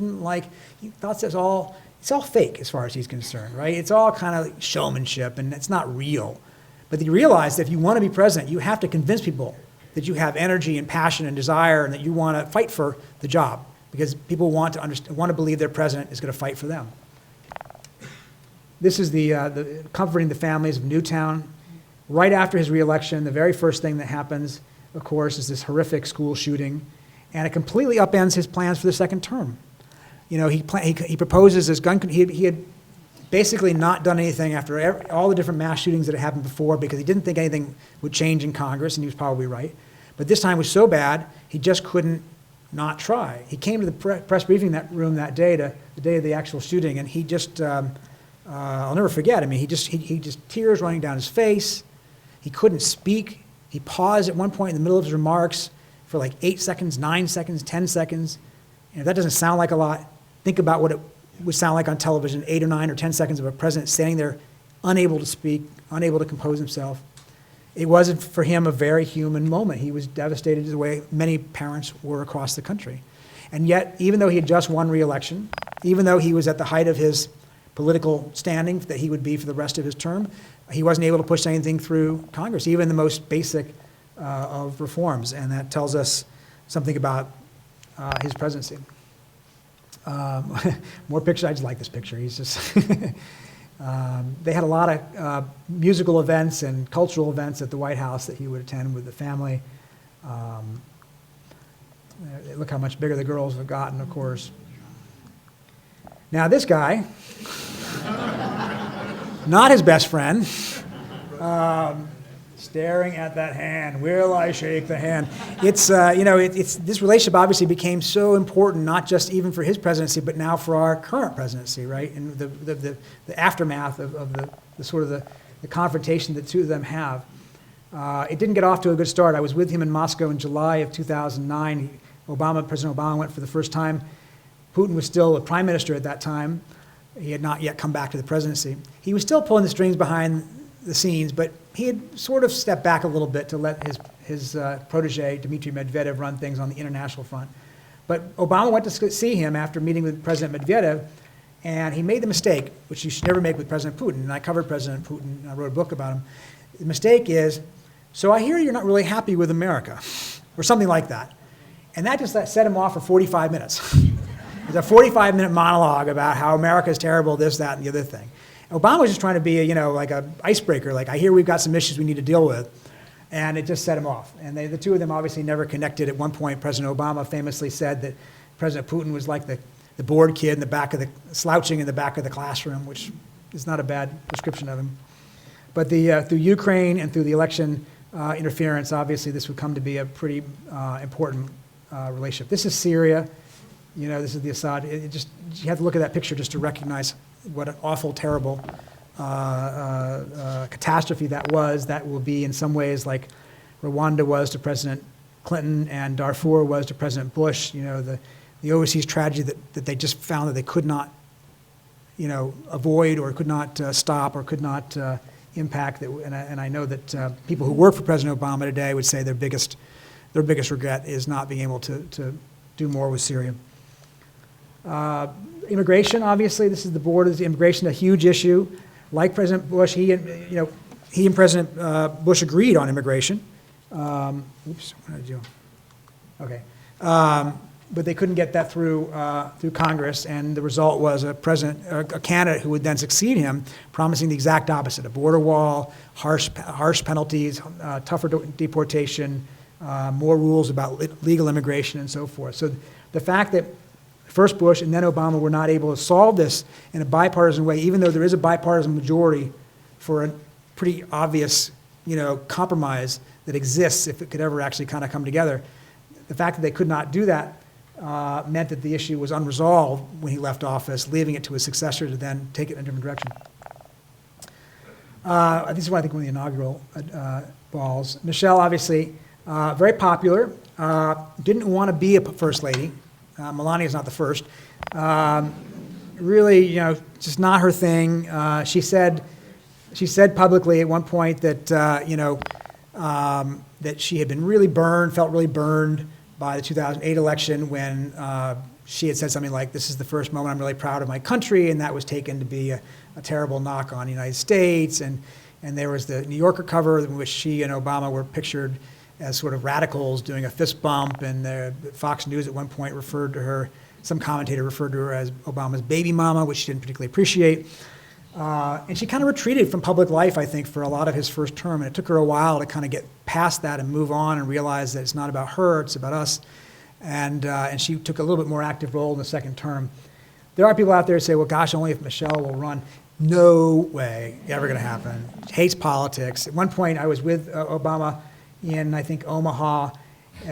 thought it's all fake as far as he's concerned, right? It's all kind of showmanship and it's not real. But he realized that if you want to be president, you have to convince people that you have energy and passion and desire and that you want to fight for the job because people want to believe their president is going to fight for them. This is the comforting the families of Newtown. Right after his reelection, the very first thing that happens, of course, is this horrific school shooting, and it completely upends his plans for the second term. He proposes this gun. He had basically not done anything after all the different mass shootings that had happened before because he didn't think anything would change in Congress, and he was probably right. But this time was so bad, he just couldn't not try. He came to the press briefing room that day, the day of the actual shooting, and he just, I'll never forget. I mean, he just tears running down his face. He couldn't speak. He paused at one point in the middle of his remarks for like 8 seconds, 9 seconds, 10 seconds. And if that doesn't sound like a lot, think about what it would sound like on television, 8 or 9 or 10 seconds of a president standing there, unable to speak, unable to compose himself. It was, for him, a very human moment. He was devastated the way many parents were across the country. And yet, even though he had just won re-election, even though he was at the height of his political standing that he would be for the rest of his term, he wasn't able to push anything through Congress, even the most basic of reforms. And that tells us something about his presidency. More pictures. I just like this picture. He's just. They had a lot of musical events and cultural events at the White House that he would attend with the family. Look how much bigger the girls have gotten, of course. Now this guy, not his best friend, staring at that hand. Will I shake the hand? It's this relationship obviously became so important, not just even for his presidency, but now for our current presidency, right? And the aftermath of the sort of the confrontation the two of them have. It didn't get off to a good start. I was with him in Moscow in July of 2009. President Obama went for the first time Putin was still a prime minister at that time. He had not yet come back to the presidency. He was still pulling the strings behind the scenes, but he had sort of stepped back a little bit to let his protege, Dmitry Medvedev, run things on the international front. But Obama went to see him after meeting with President Medvedev, and he made the mistake, which you should never make with President Putin, and I covered President Putin, and I wrote a book about him. The mistake is, so I hear you're not really happy with America, or something like that. And that just set him off for 45 minutes. It was a 45-minute monologue about how America is terrible, this, that, and the other thing. Obama was just trying to be, like an icebreaker, like, I hear we've got some issues we need to deal with. And it just set him off. And the two of them obviously never connected. At one point, President Obama famously said that President Putin was like the bored kid in the back of slouching in the back of the classroom, which is not a bad description of him. But through Ukraine and through the election interference, obviously this would come to be a pretty important relationship. This is Syria. This is the Assad. You have to look at that picture just to recognize what an awful, terrible catastrophe that was. That will be in some ways like Rwanda was to President Clinton and Darfur was to President Bush. The overseas tragedy that they just found that they could not, avoid or could not stop or could not impact. And I know that people who work for President Obama today would say their biggest regret is not being able to do more with Syria. Immigration, obviously, this is the border. Immigration, a huge issue. Like President Bush, he and President Bush agreed on immigration. Oops, what did I do? Okay. But they couldn't get that through Congress, and the result was a candidate who would then succeed him, promising the exact opposite: a border wall, harsh penalties, tougher deportation, more rules about legal immigration, and so forth. So the fact that first Bush and then Obama were not able to solve this in a bipartisan way, even though there is a bipartisan majority for a pretty obvious, compromise that exists if it could ever actually kind of come together. The fact that they could not do that meant that the issue was unresolved when he left office, leaving it to his successor to then take it in a different direction. This is one of the inaugural balls. Michelle, obviously, very popular, didn't want to be a first lady. Melania's not the first. Really, just not her thing. She said publicly at one point that, that she had been really felt really burned by the 2008 election when she had said something like, "This is the first moment I'm really proud of my country," and that was taken to be a terrible knock on the United States. And there was the New Yorker cover in which she and Obama were pictured as sort of radicals doing a fist bump, and Fox News at one point referred to her, some commentator referred to her as Obama's baby mama, which she didn't particularly appreciate. And she kind of retreated from public life, I think, for a lot of his first term, and it took her a while to kind of get past that and move on and realize that it's not about her, it's about us. And she took a little bit more active role in the second term. There are people out there who say, well, gosh, only if Michelle will run. No way, ever gonna happen. Hates politics. At one point, I was with Obama in, I think, Omaha,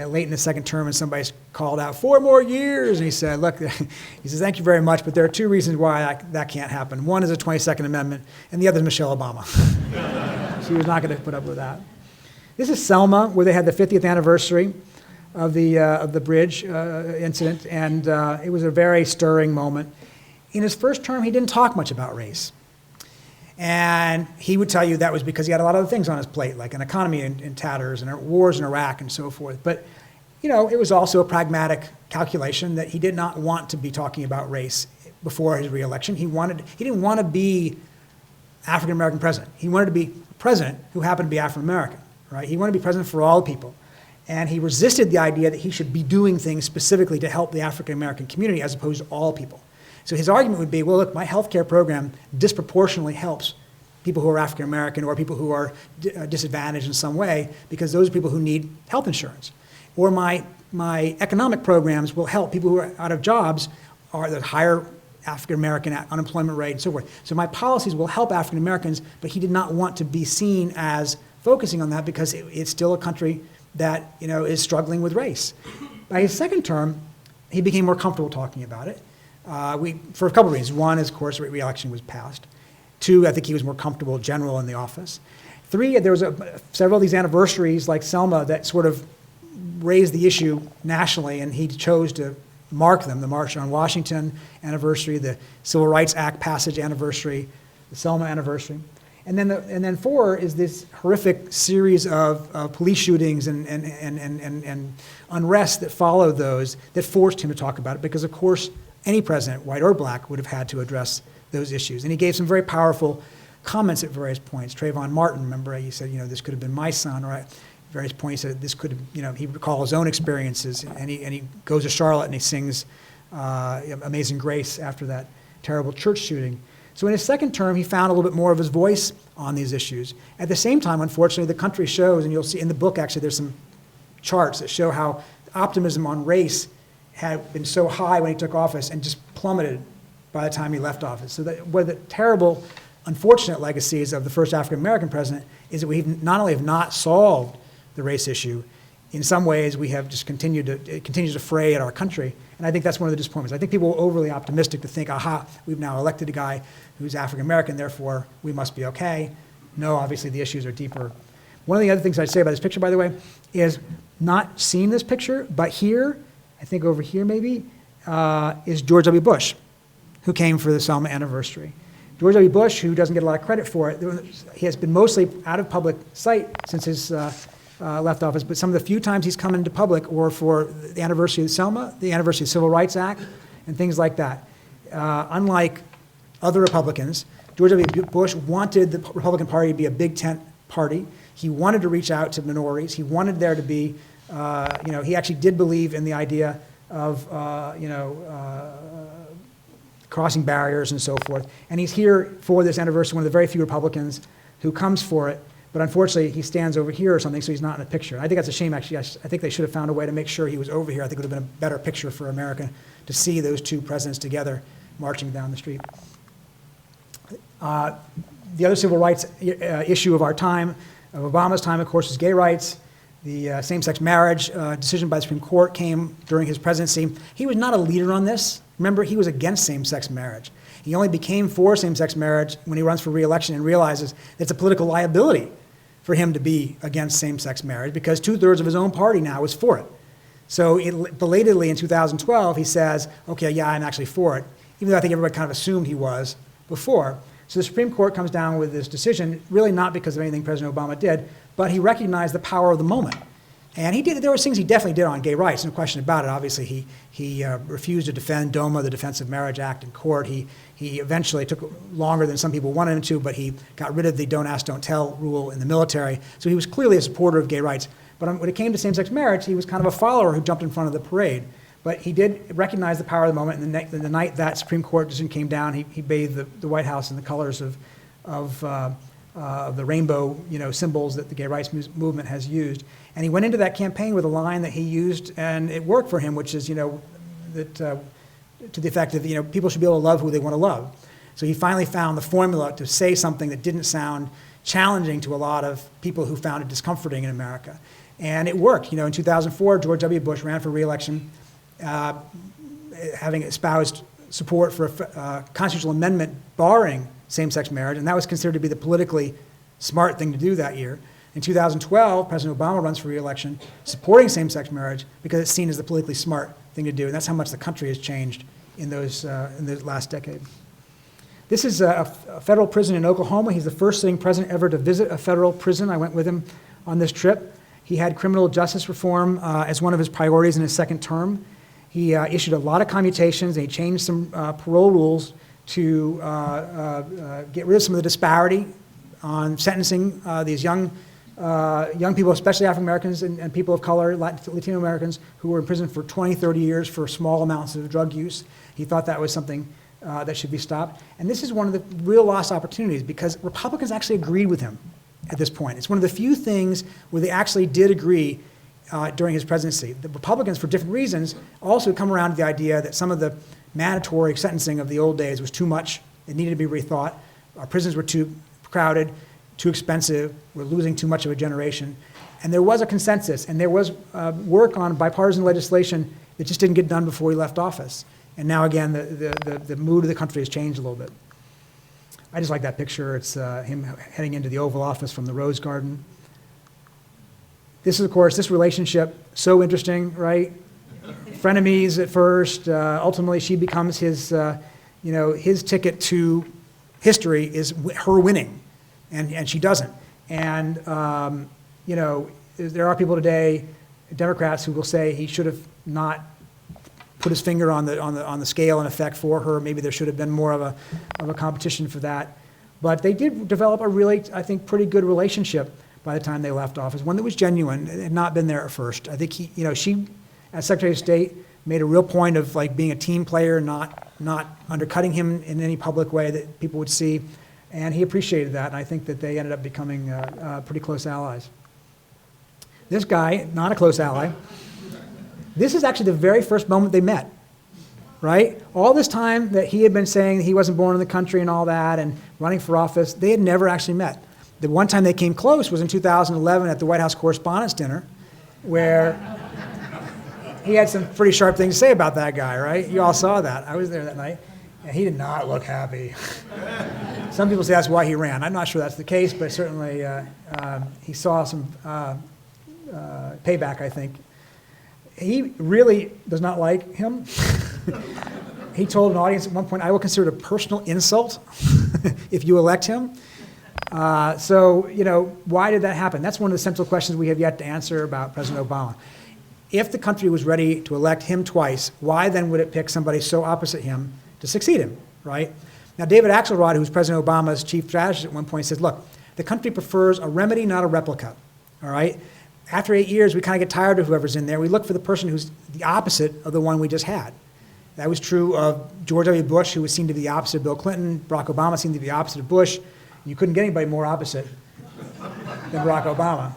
late in the second term, and somebody called out, 4 more years, and he said, look, he says, thank you very much, but there are 2 reasons why that can't happen. One is the 22nd Amendment, and the other is Michelle Obama. She was not going to put up with that. This is Selma, where they had the 50th anniversary of the bridge incident, and it was a very stirring moment. In his first term, he didn't talk much about race. And he would tell you that was because he had a lot of other things on his plate, like an economy in tatters and wars in Iraq and so forth. But, it was also a pragmatic calculation that he did not want to be talking about race before his reelection. He didn't want to be African-American president. He wanted to be president who happened to be African-American, right? He wanted to be president for all people. And he resisted the idea that he should be doing things specifically to help the African-American community as opposed to all people. So his argument would be, well, look, my health care program disproportionately helps people who are African-American or people who are disadvantaged in some way because those are people who need health insurance. Or my economic programs will help people who are out of jobs or the higher African-American unemployment rate and so forth. So my policies will help African-Americans, but he did not want to be seen as focusing on that because it's still a country that is struggling with race. By his second term, he became more comfortable talking about it. For a couple of reasons. One is, of course, re-election was passed. 2, I think he was more comfortable in general in the office. 3, there was several of these anniversaries like Selma that sort of raised the issue nationally, and he chose to mark them: the March on Washington anniversary, the Civil Rights Act passage anniversary, the Selma anniversary. And then 4 is this horrific series of police shootings and unrest that followed those that forced him to talk about it, because of course any president, white or black, would have had to address those issues. And he gave some very powerful comments at various points. Trayvon Martin, remember, he said, this could have been my son, or at various points he said this could have, he recalled his own experiences, and he goes to Charlotte and he sings Amazing Grace after that terrible church shooting. So in his second term, he found a little bit more of his voice on these issues. At the same time, unfortunately, the country shows, and you'll see in the book, actually, there's some charts that show how optimism on race had been so high when he took office and just plummeted by the time he left office. So that one of the terrible, unfortunate legacies of the first African-American president is that we not only have not solved the race issue, in some ways we have just it continues to fray at our country. And I think that's one of the disappointments. I think people are overly optimistic to think, aha, we've now elected a guy who's African-American, therefore we must be okay. No, obviously the issues are deeper. One of the other things I'd say about this picture, by the way, is not seeing this picture, but here, I think over here maybe, is George W. Bush, who came for the Selma anniversary. George W. Bush, who doesn't get a lot of credit for it, he has been mostly out of public sight since his left office, but some of the few times he's come into public were for the anniversary of Selma, the anniversary of the Civil Rights Act, and things like that. Unlike other Republicans, George W. Bush wanted the Republican Party to be a big tent party. He wanted to reach out to minorities. He wanted there to be, he actually did believe in the idea of, crossing barriers and so forth. And he's here for this anniversary, one of the very few Republicans who comes for it. But unfortunately, he stands over here or something, so he's not in the picture. I think that's a shame, actually. I think they should have found a way to make sure he was over here. I think it would have been a better picture for America to see those two presidents together marching down the street. The other civil rights issue of our time, of Obama's time, of course, is gay rights. The same-sex marriage decision by the Supreme Court came during his presidency. He was not a leader on this. Remember, he was against same-sex marriage. He only became for same-sex marriage when he runs for re-election and realizes that it's a political liability for him to be against same-sex marriage, because 2/3 of his own party now is for it. So belatedly in 2012, he says, okay, yeah, I'm actually for it, even though I think everybody kind of assumed he was before. So the Supreme Court comes down with this decision, really not because of anything President Obama did, but he recognized the power of the moment. And there were things he definitely did on gay rights, no question about it. Obviously, he refused to defend DOMA, the Defense of Marriage Act, in court. He eventually took longer than some people wanted him to, but he got rid of the don't ask, don't tell rule in the military. So he was clearly a supporter of gay rights. But when it came to same-sex marriage, he was kind of a follower who jumped in front of the parade. But he did recognize the power of the moment, and the night that Supreme Court decision came down, he bathed the White House in the colors of the rainbow, symbols that the gay rights movement has used. And he went into that campaign with a line that he used, and it worked for him, which is, that to the effect of, people should be able to love who they want to love. So he finally found the formula to say something that didn't sound challenging to a lot of people who found it discomforting in America. And it worked. In 2004, George W. Bush ran for re-election, having espoused support for a constitutional amendment barring same-sex marriage, and that was considered to be the politically smart thing to do that year. In 2012, President Obama runs for re-election supporting same-sex marriage because it's seen as the politically smart thing to do, and that's how much the country has changed in the last decade. This is a federal prison in Oklahoma. He's the first sitting president ever to visit a federal prison. I went with him on this trip. He had criminal justice reform as one of his priorities in his second term. He issued a lot of commutations, and he changed some parole rules to get rid of some of the disparity on sentencing these young people, especially African Americans and people of color, Latino Americans, who were in prison for 20, 30 years for small amounts of drug use. He thought that was something that should be stopped. And this is one of the real lost opportunities, because Republicans actually agreed with him at this point. It's one of the few things where they actually did agree during his presidency. The Republicans, for different reasons, also come around to the idea that some of the mandatory sentencing of the old days was too much. It needed to be rethought. Our prisons were too crowded, too expensive. We're losing too much of a generation. And there was a consensus, and there was work on bipartisan legislation that just didn't get done before he left office. And now, again, the mood of the country has changed a little bit. I just like that picture. It's him heading into the Oval Office from the Rose Garden. This is, of course, this relationship, so interesting, right? frenemies at first. Ultimately, she becomes his, his ticket to history is her winning, and she doesn't. And, there are people today, Democrats, who will say he should have not put his finger on the scale in effect for her. Maybe there should have been more of a competition for that. But they did develop a really, I think, pretty good relationship by the time they left office, one that was genuine. It had not been there at first. I think she, as Secretary of State, made a real point of like being a team player, not undercutting him in any public way that people would see, and he appreciated that. And I think that they ended up becoming pretty close allies. This guy, not a close ally. This is actually the very first moment they met, right? All this time that he had been saying he wasn't born in the country and all that and running for office, they had never actually met. The one time they came close was in 2011 at the White House Correspondents' Dinner, where he had some pretty sharp things to say about that guy, right? You all saw that. I was there that night, and he did not look happy. Some people say that's why he ran. I'm not sure that's the case, but certainly he saw some payback, I think. He really does not like him. He told an audience at one point, "I will consider it a personal insult if you elect him." Why did that happen? That's one of the central questions we have yet to answer about President Obama. If the country was ready to elect him twice, why then would it pick somebody so opposite him to succeed him, right? Now, David Axelrod, who was President Obama's chief strategist at one point, says, look, the country prefers a remedy, not a replica, all right? After 8 years, we kind of get tired of whoever's in there. We look for the person who's the opposite of the one we just had. That was true of George W. Bush, who was seen to be the opposite of Bill Clinton. Barack Obama seemed to be the opposite of Bush. You couldn't get anybody more opposite than Barack Obama.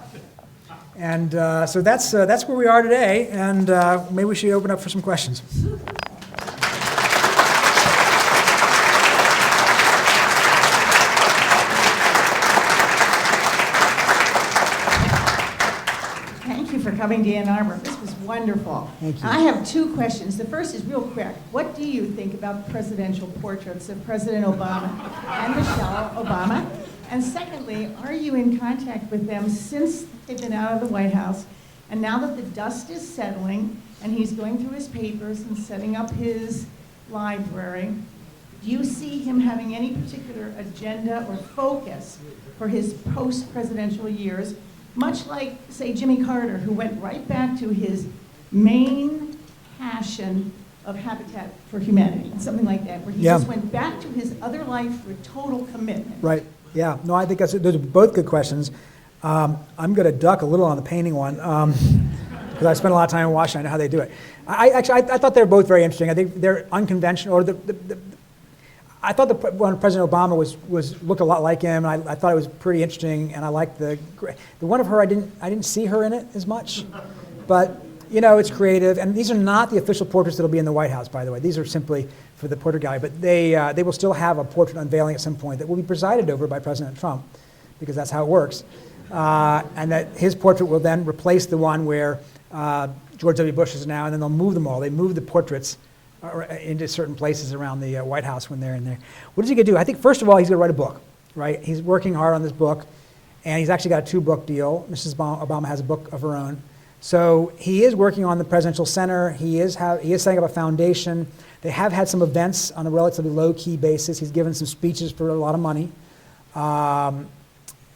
And so that's where we are today, and maybe we should open up for some questions. Thank you for coming to Ann Arbor. This was wonderful. Thank you. I have two questions. The first is real quick. What do you think about presidential portraits of President Obama and Michelle Obama? And secondly, are you in contact with them since they've been out of the White House? And now that the dust is settling and he's going through his papers and setting up his library, do you see him having any particular agenda or focus for his post-presidential years? Much like, say, Jimmy Carter, who went right back to his main passion of Habitat for Humanity, something like that, where he just went back to his other life for total commitment. Right. Yeah. No, I think those are both good questions. I'm going to duck a little on the painting one because I spent a lot of time in Washington. I know how they do it. I thought they were both very interesting. I think they're unconventional. Or I thought the one President Obama looked a lot like him. And I thought it was pretty interesting, and I liked the one of her. I didn't see her in it as much, but it's creative. And these are not the official portraits that'll be in the White House, by the way. These are simply for the portrait gallery, but they will still have a portrait unveiling at some point that will be presided over by President Trump, because that's how it works. And that his portrait will then replace the one where George W. Bush is now, and then they'll move them all. They move the portraits into certain places around the White House when they're in there. What is he going to do? I think, first of all, he's going to write a book, right? He's working hard on this book, and he's actually got a 2-book deal. Mrs. Obama has a book of her own. So he is working on the Presidential Center. He is setting up a foundation. They have had some events on a relatively low-key basis. He's given some speeches for a lot of money.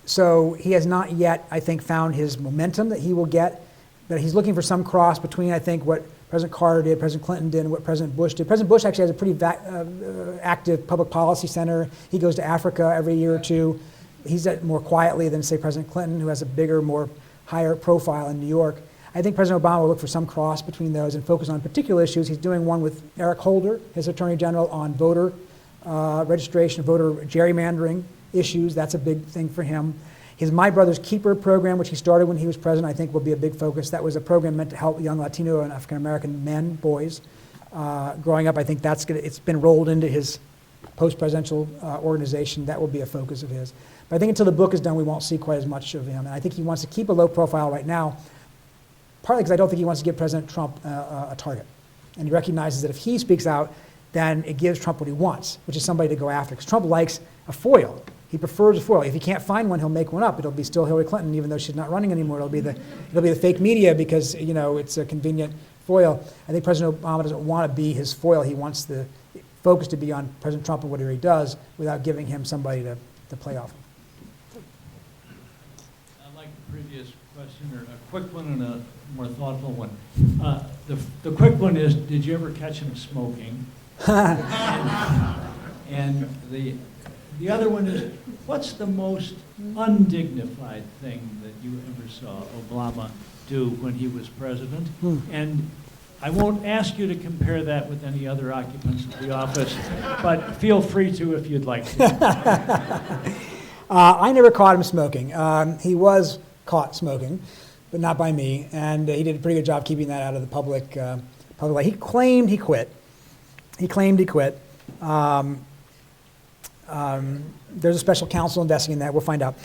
So he has not yet, I think, found his momentum that he will get. But he's looking for some cross between, I think, what President Carter did, President Clinton did, and what President Bush did. President Bush actually has a pretty active public policy center. He goes to Africa every year or two. He's at more quietly than, say, President Clinton, who has a bigger, more higher profile in New York. I think President Obama will look for some cross between those and focus on particular issues. He's doing one with Eric Holder, his Attorney General, on voter registration, voter gerrymandering issues. That's a big thing for him. His My Brother's Keeper program, which he started when he was president, I think will be a big focus. That was a program meant to help young Latino and African-American men, boys, growing up. I think it's been rolled into his post-presidential organization. That will be a focus of his. But I think until the book is done, we won't see quite as much of him. And I think he wants to keep a low profile right now, partly because I don't think he wants to give President Trump a target. And he recognizes that if he speaks out, then it gives Trump what he wants, which is somebody to go after. Because Trump likes a foil. He prefers a foil. If he can't find one, he'll make one up. It'll be still Hillary Clinton, even though she's not running anymore. It'll be the fake media because it's a convenient foil. I think President Obama doesn't want to be his foil. He wants the focus to be on President Trump and whatever he does without giving him somebody to play off of. Like the previous question, or a quick one and a more thoughtful one. The quick one is, did you ever catch him smoking? and the other one is, what's the most undignified thing that you ever saw Obama do when he was president? And I won't ask you to compare that with any other occupants of the office, but feel free to if you'd like to. I never caught him smoking. He was caught smoking, but not by me, and he did a pretty good job keeping that out of the public light. He claimed he quit. There's a special counsel investigating that. We'll find out.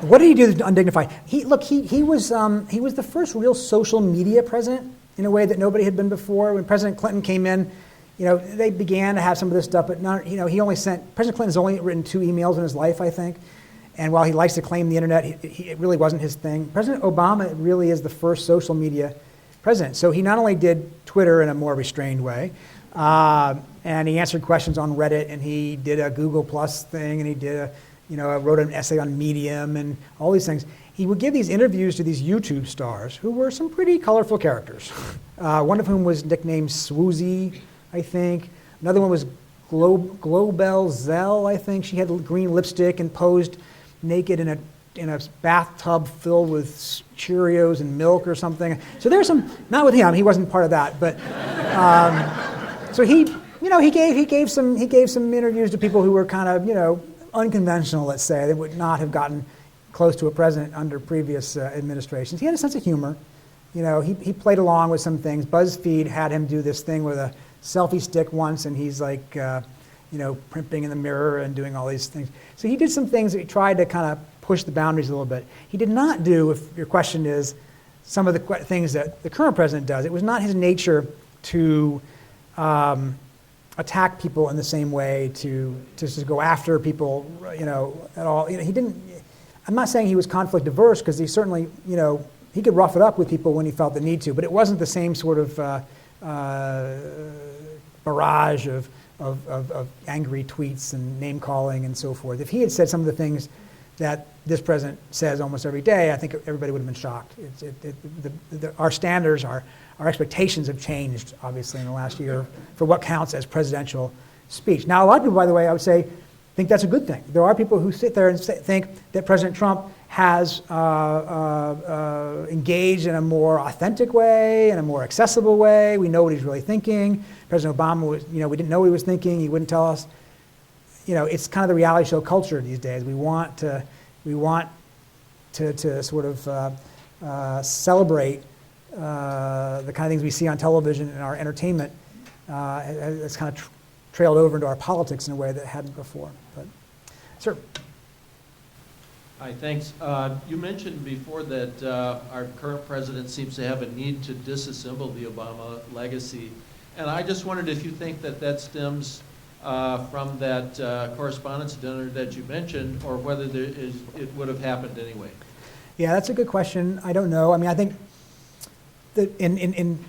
What did he do that's undignified? He was the first real social media president in a way that nobody had been before. When President Clinton came in, they began to have some of this stuff, but not, President Clinton's only written 2 emails in his life, I think. And while he likes to claim the internet, it really wasn't his thing. President Obama really is the first social media president. So he not only did Twitter in a more restrained way, and he answered questions on Reddit, and he did a Google Plus thing, and he did wrote an essay on Medium and all these things. He would give these interviews to these YouTube stars who were some pretty colorful characters. One of whom was nicknamed Swoozie, I think. Another one was Globel Zell, I think. She had green lipstick and posed naked in a bathtub filled with Cheerios and milk or something. So there's some, not with him, he wasn't part of that, but so he gave some interviews to people who were kind of, unconventional, let's say. They would not have gotten close to a president under previous administrations. He had a sense of humor. He played along with some things. BuzzFeed had him do this thing with a selfie stick once, and he's like, primping in the mirror and doing all these things. So he did some things that he tried to kind of push the boundaries a little bit. He did not do, if your question is, some of the things that the current president does. It was not his nature to attack people in the same way, to just go after people, at all. He didn't. I'm not saying he was conflict averse, because he certainly, he could rough it up with people when he felt the need to, but it wasn't the same sort of barrage of angry tweets and name calling and so forth. If he had said some of the things that this president says almost every day, I think everybody would have been shocked. Our standards, our expectations have changed, obviously, in the last year for what counts as presidential speech. Now, a lot of people, by the way, I would say, think that's a good thing. There are people who sit there and think that President Trump has engaged in a more authentic way, in a more accessible way. We know what he's really thinking. President Obama was, we didn't know what he was thinking. He wouldn't tell us. It's kind of the reality show culture these days. We want to sort of celebrate the kind of things we see on television and our entertainment. It's kind of trailed over into our politics in a way that hadn't before. But, sir. Hi, thanks. You mentioned before that our current president seems to have a need to disassemble the Obama legacy. And I just wondered if you think that stems from that correspondence dinner that you mentioned, or whether it would have happened anyway. Yeah, that's a good question. I don't know. I mean, I think that in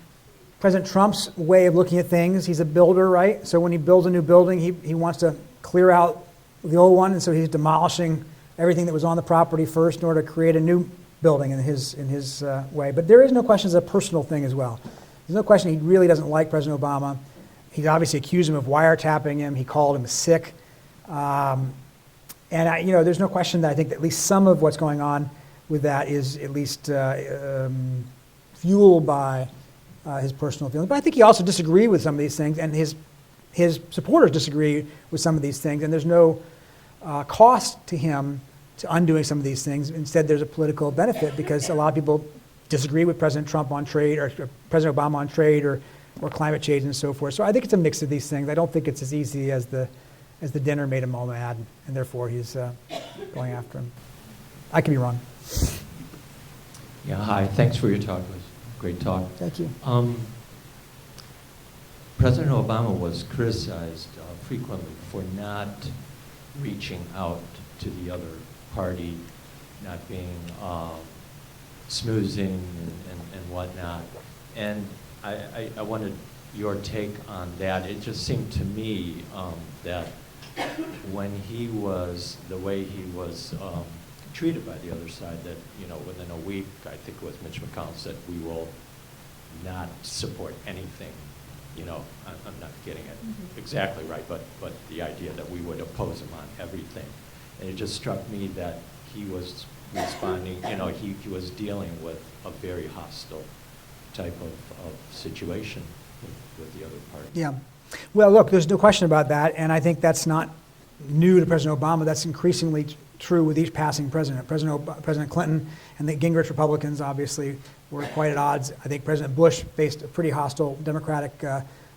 President Trump's way of looking at things, he's a builder, right? So when he builds a new building, he wants to clear out the old one, and so he's demolishing everything that was on the property first in order to create a new building in his way. But there is no question it's a personal thing as well. There's no question he really doesn't like President Obama. He's obviously accused him of wiretapping him. He called him sick. There's no question that I think that at least some of what's going on with that is at least fueled by his personal feelings. But I think he also disagreed with some of these things, and his supporters disagree with some of these things, and there's no cost to him to undoing some of these things. Instead, there's a political benefit, because a lot of people disagree with President Trump on trade, or President Obama on trade, or climate change and so forth. So I think it's a mix of these things. I don't think it's as easy as the dinner made him all mad, and therefore he's going after him. I could be wrong. Yeah, hi. Thanks for your talk. It was a great talk. Thank you. President Obama was criticized frequently for not reaching out to the other party, not being smoozing and whatnot. And I wanted your take on that. It just seemed to me that when he was, the way he was treated by the other side, that, you know, within a week, I think it was Mitch McConnell said, we will not support anything. You know, I'm not getting it exactly right, but the idea that we would oppose him on everything. And it just struck me that he was responding, you know, he was dealing with a very hostile type of situation with the other party. Yeah. Well, look, there's no question about that, and I think that's not new to President Obama. That's increasingly true with each passing president. President Clinton and the Gingrich Republicans obviously were quite at odds. I think President Bush faced a pretty hostile Democratic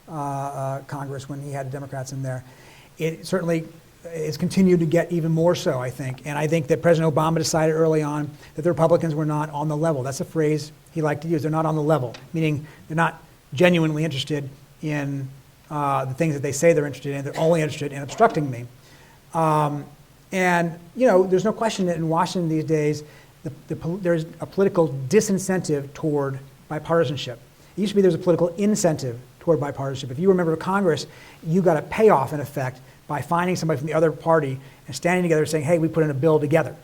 Congress when he had Democrats in there. It certainly has continued to get even more so, I think. And I think that President Obama decided early on that the Republicans were not on the level. That's a phrase he liked to use. They're not on the level, meaning they're not genuinely interested in the things that they say they're interested in. They're only interested in obstructing me. And, you know, there's no question that in Washington these days, there's a political disincentive toward bipartisanship. It used to be there's a political incentive toward bipartisanship. If you were a member of Congress, you got a payoff, in effect, by finding somebody from the other party and standing together saying, hey, we put in a bill together.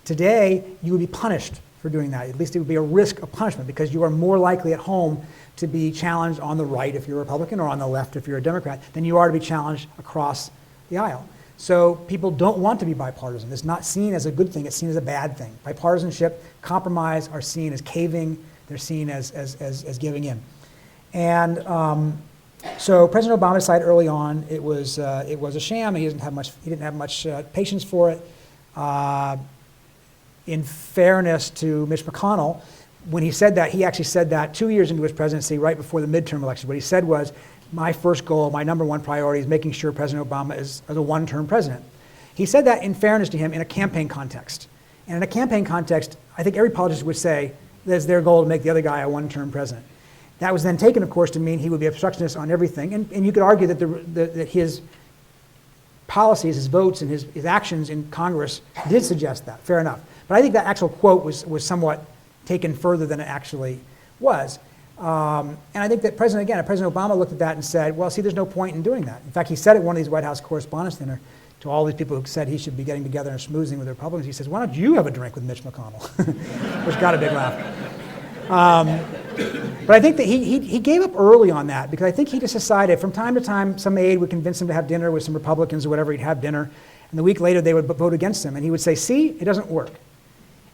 Today, you would be punished for doing that. At least it would be a risk of punishment, because you are more likely at home to be challenged on the right if you're a Republican, or on the left if you're a Democrat, than you are to be challenged across the aisle. So people don't want to be bipartisan. It's not seen as a good thing, it's seen as a bad thing. Bipartisanship, compromise are seen as caving, they're seen as giving in. And so President Obama decided early on it was a sham. He didn't have much patience for it. In fairness to Mitch McConnell, when he said that, he actually said that 2 years into his presidency, right before the midterm election. What he said was, my first goal, my number one priority is making sure President Obama is a one-term president. He said that in fairness to him in a campaign context. And in a campaign context, I think every politician would say that's their goal to make the other guy a one-term president. That was then taken, of course, to mean he would be obstructionist on everything. And you could argue that, that his policies, his votes, and his actions in Congress did suggest that. Fair enough. But I think that actual quote was somewhat taken further than it actually was. And I think that President Obama looked at that and said, well, see, there's no point in doing that. In fact, he said at one of these White House Correspondents' dinner to all these people who said he should be getting together and schmoozing with the Republicans, he says, why don't you have a drink with Mitch McConnell? Which got a big laugh. But I think that he gave up early on that, because I think he just decided from time to time some aide would convince him to have dinner with some Republicans or whatever, he'd have dinner, and the week later they would vote against him, and he would say, see, it doesn't work.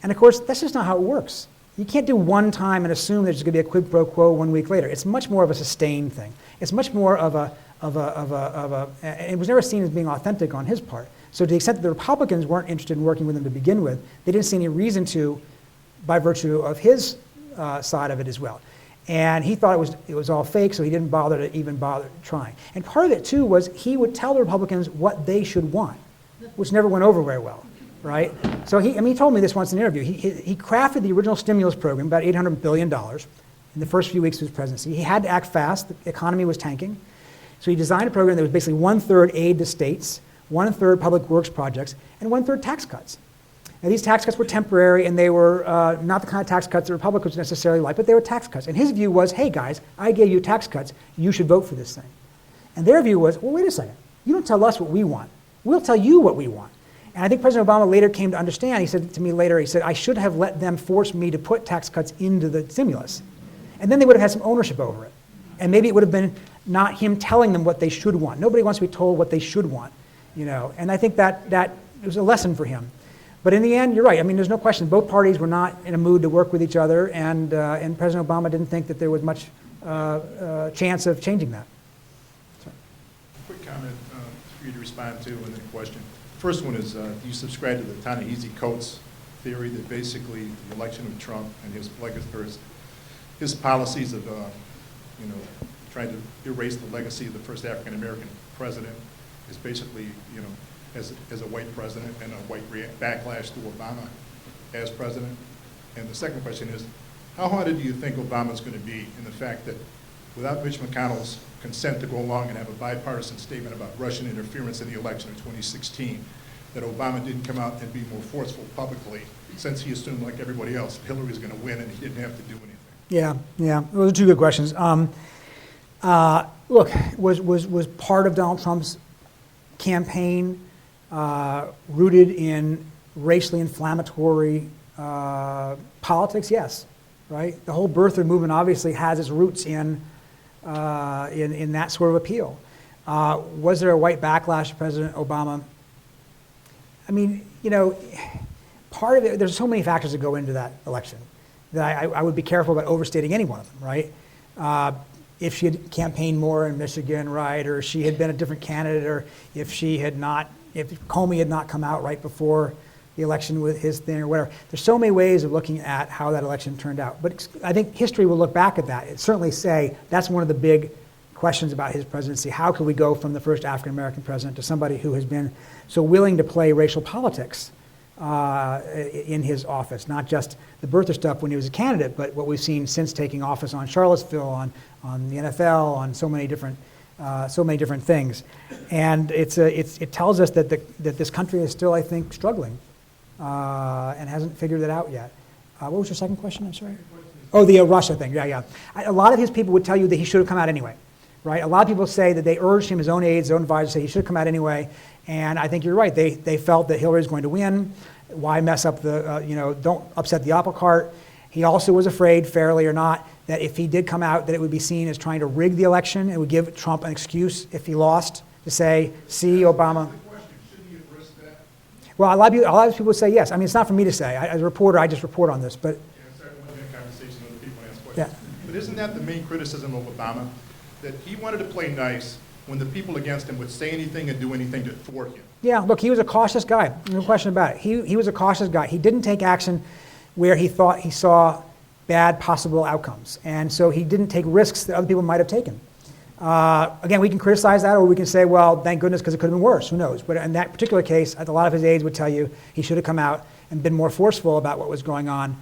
And of course, that's just not how it works. You can't do one time and assume there's going to be a quid pro quo 1 week later. It's much more of a sustained thing. It's much more of and it was never seen as being authentic on his part. So to the extent that the Republicans weren't interested in working with him to begin with, they didn't see any reason to, by virtue of his side of it as well. And he thought it was all fake, so he didn't bother trying. And part of it too was he would tell the Republicans what they should want, which never went over very well. Right? So he told me this once in an interview. He crafted the original stimulus program, about $800 billion, in the first few weeks of his presidency. He had to act fast. The economy was tanking. So he designed a program that was basically 1/3 aid to states, 1/3 public works projects, and 1/3 tax cuts. Now, these tax cuts were temporary, and they were not the kind of tax cuts that Republicans necessarily like, but they were tax cuts. And his view was, hey, guys, I gave you tax cuts. You should vote for this thing. And their view was, well, wait a second. You don't tell us what we want. We'll tell you what we want. And I think President Obama later came to understand, he said to me later, he said, I should have let them force me to put tax cuts into the stimulus. And then they would have had some ownership over it. And maybe it would have been not him telling them what they should want. Nobody wants to be told what they should want, you know. And I think that was a lesson for him. But in the end, you're right. I mean, there's no question. Both parties were not in a mood to work with each other, and President Obama didn't think that there was much chance of changing that. Sorry. Quick comment for you to respond to, and then a question. First one is, do you subscribe to the Ta-Nehisi Coates theory that basically the election of Trump and his policies of, trying to erase the legacy of the first African American president is basically, as a white president and a white backlash to Obama as president? And the second question is, how haunted do you think Obama's going to be in the fact that without Mitch McConnell's consent to go along and have a bipartisan statement about Russian interference in the election of 2016, that Obama didn't come out and be more forceful publicly, since he assumed, like everybody else, Hillary was going to win and he didn't have to do anything. Yeah. Those are two good questions. Look, was part of Donald Trump's campaign rooted in racially inflammatory politics? Yes, right? The whole birther movement obviously has its roots in that sort of appeal. Was there a white backlash to President Obama? I mean, part of it, there's so many factors that go into that election that I would be careful about overstating any one of them, right? If she had campaigned more in Michigan, right, or she had been a different candidate, or if Comey had not come out right before the election with his thing or whatever. There's so many ways of looking at how that election turned out. But I think history will look back at that and certainly say that's one of the big questions about his presidency. How could we go from the first African-American president to somebody who has been so willing to play racial politics in his office? Not just the birther stuff when he was a candidate, but what we've seen since taking office on Charlottesville, on the NFL, on so many different things. And it tells us that this country is still, I think, struggling and hasn't figured it out yet. What was your second question? I'm sorry. Oh, the Russia thing. Yeah. A lot of his people would tell you that he should have come out anyway. Right? A lot of people say that they urged him, his own aides, his own advisors, say he should have come out anyway. And I think you're right. They felt that Hillary was going to win. Why mess up don't upset the apple cart. He also was afraid, fairly or not, that if he did come out, that it would be seen as trying to rig the election. It would give Trump an excuse if he lost to say, see, Obama. Shouldn't he have risked that? Well, a lot of people say yes. I mean, it's not for me to say. As a reporter, I just report on this. But Yeah, sorry, I wasn't in a conversation with other people and ask questions. Yeah. But isn't that the main criticism of Obama? That he wanted to play nice when the people against him would say anything and do anything to thwart him. Yeah, look, he was a cautious guy. No question about it. He was a cautious guy. He didn't take action where he thought he saw bad possible outcomes. And so he didn't take risks that other people might have taken. Again, we can criticize that, or we can say, well, thank goodness, because it could have been worse. Who knows? But in that particular case, a lot of his aides would tell you he should have come out and been more forceful about what was going on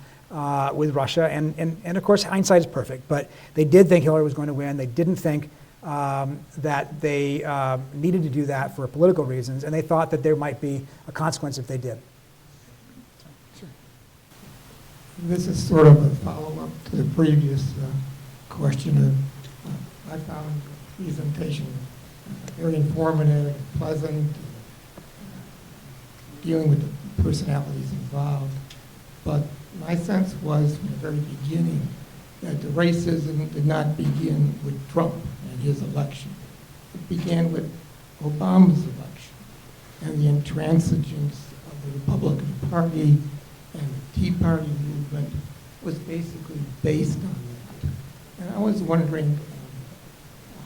with Russia. And of course, hindsight is perfect. But they did think Hillary was going to win. They didn't think that they needed to do that for political reasons. And they thought that there might be a consequence if they did. This is sort of a follow-up to the previous question. I found the presentation very informative, pleasant, dealing with the personalities involved. But my sense was from the very beginning that the racism did not begin with Trump and his election. It began with Obama's election and the intransigence of the Republican Party and the Tea Party movement was basically based on that. And I was wondering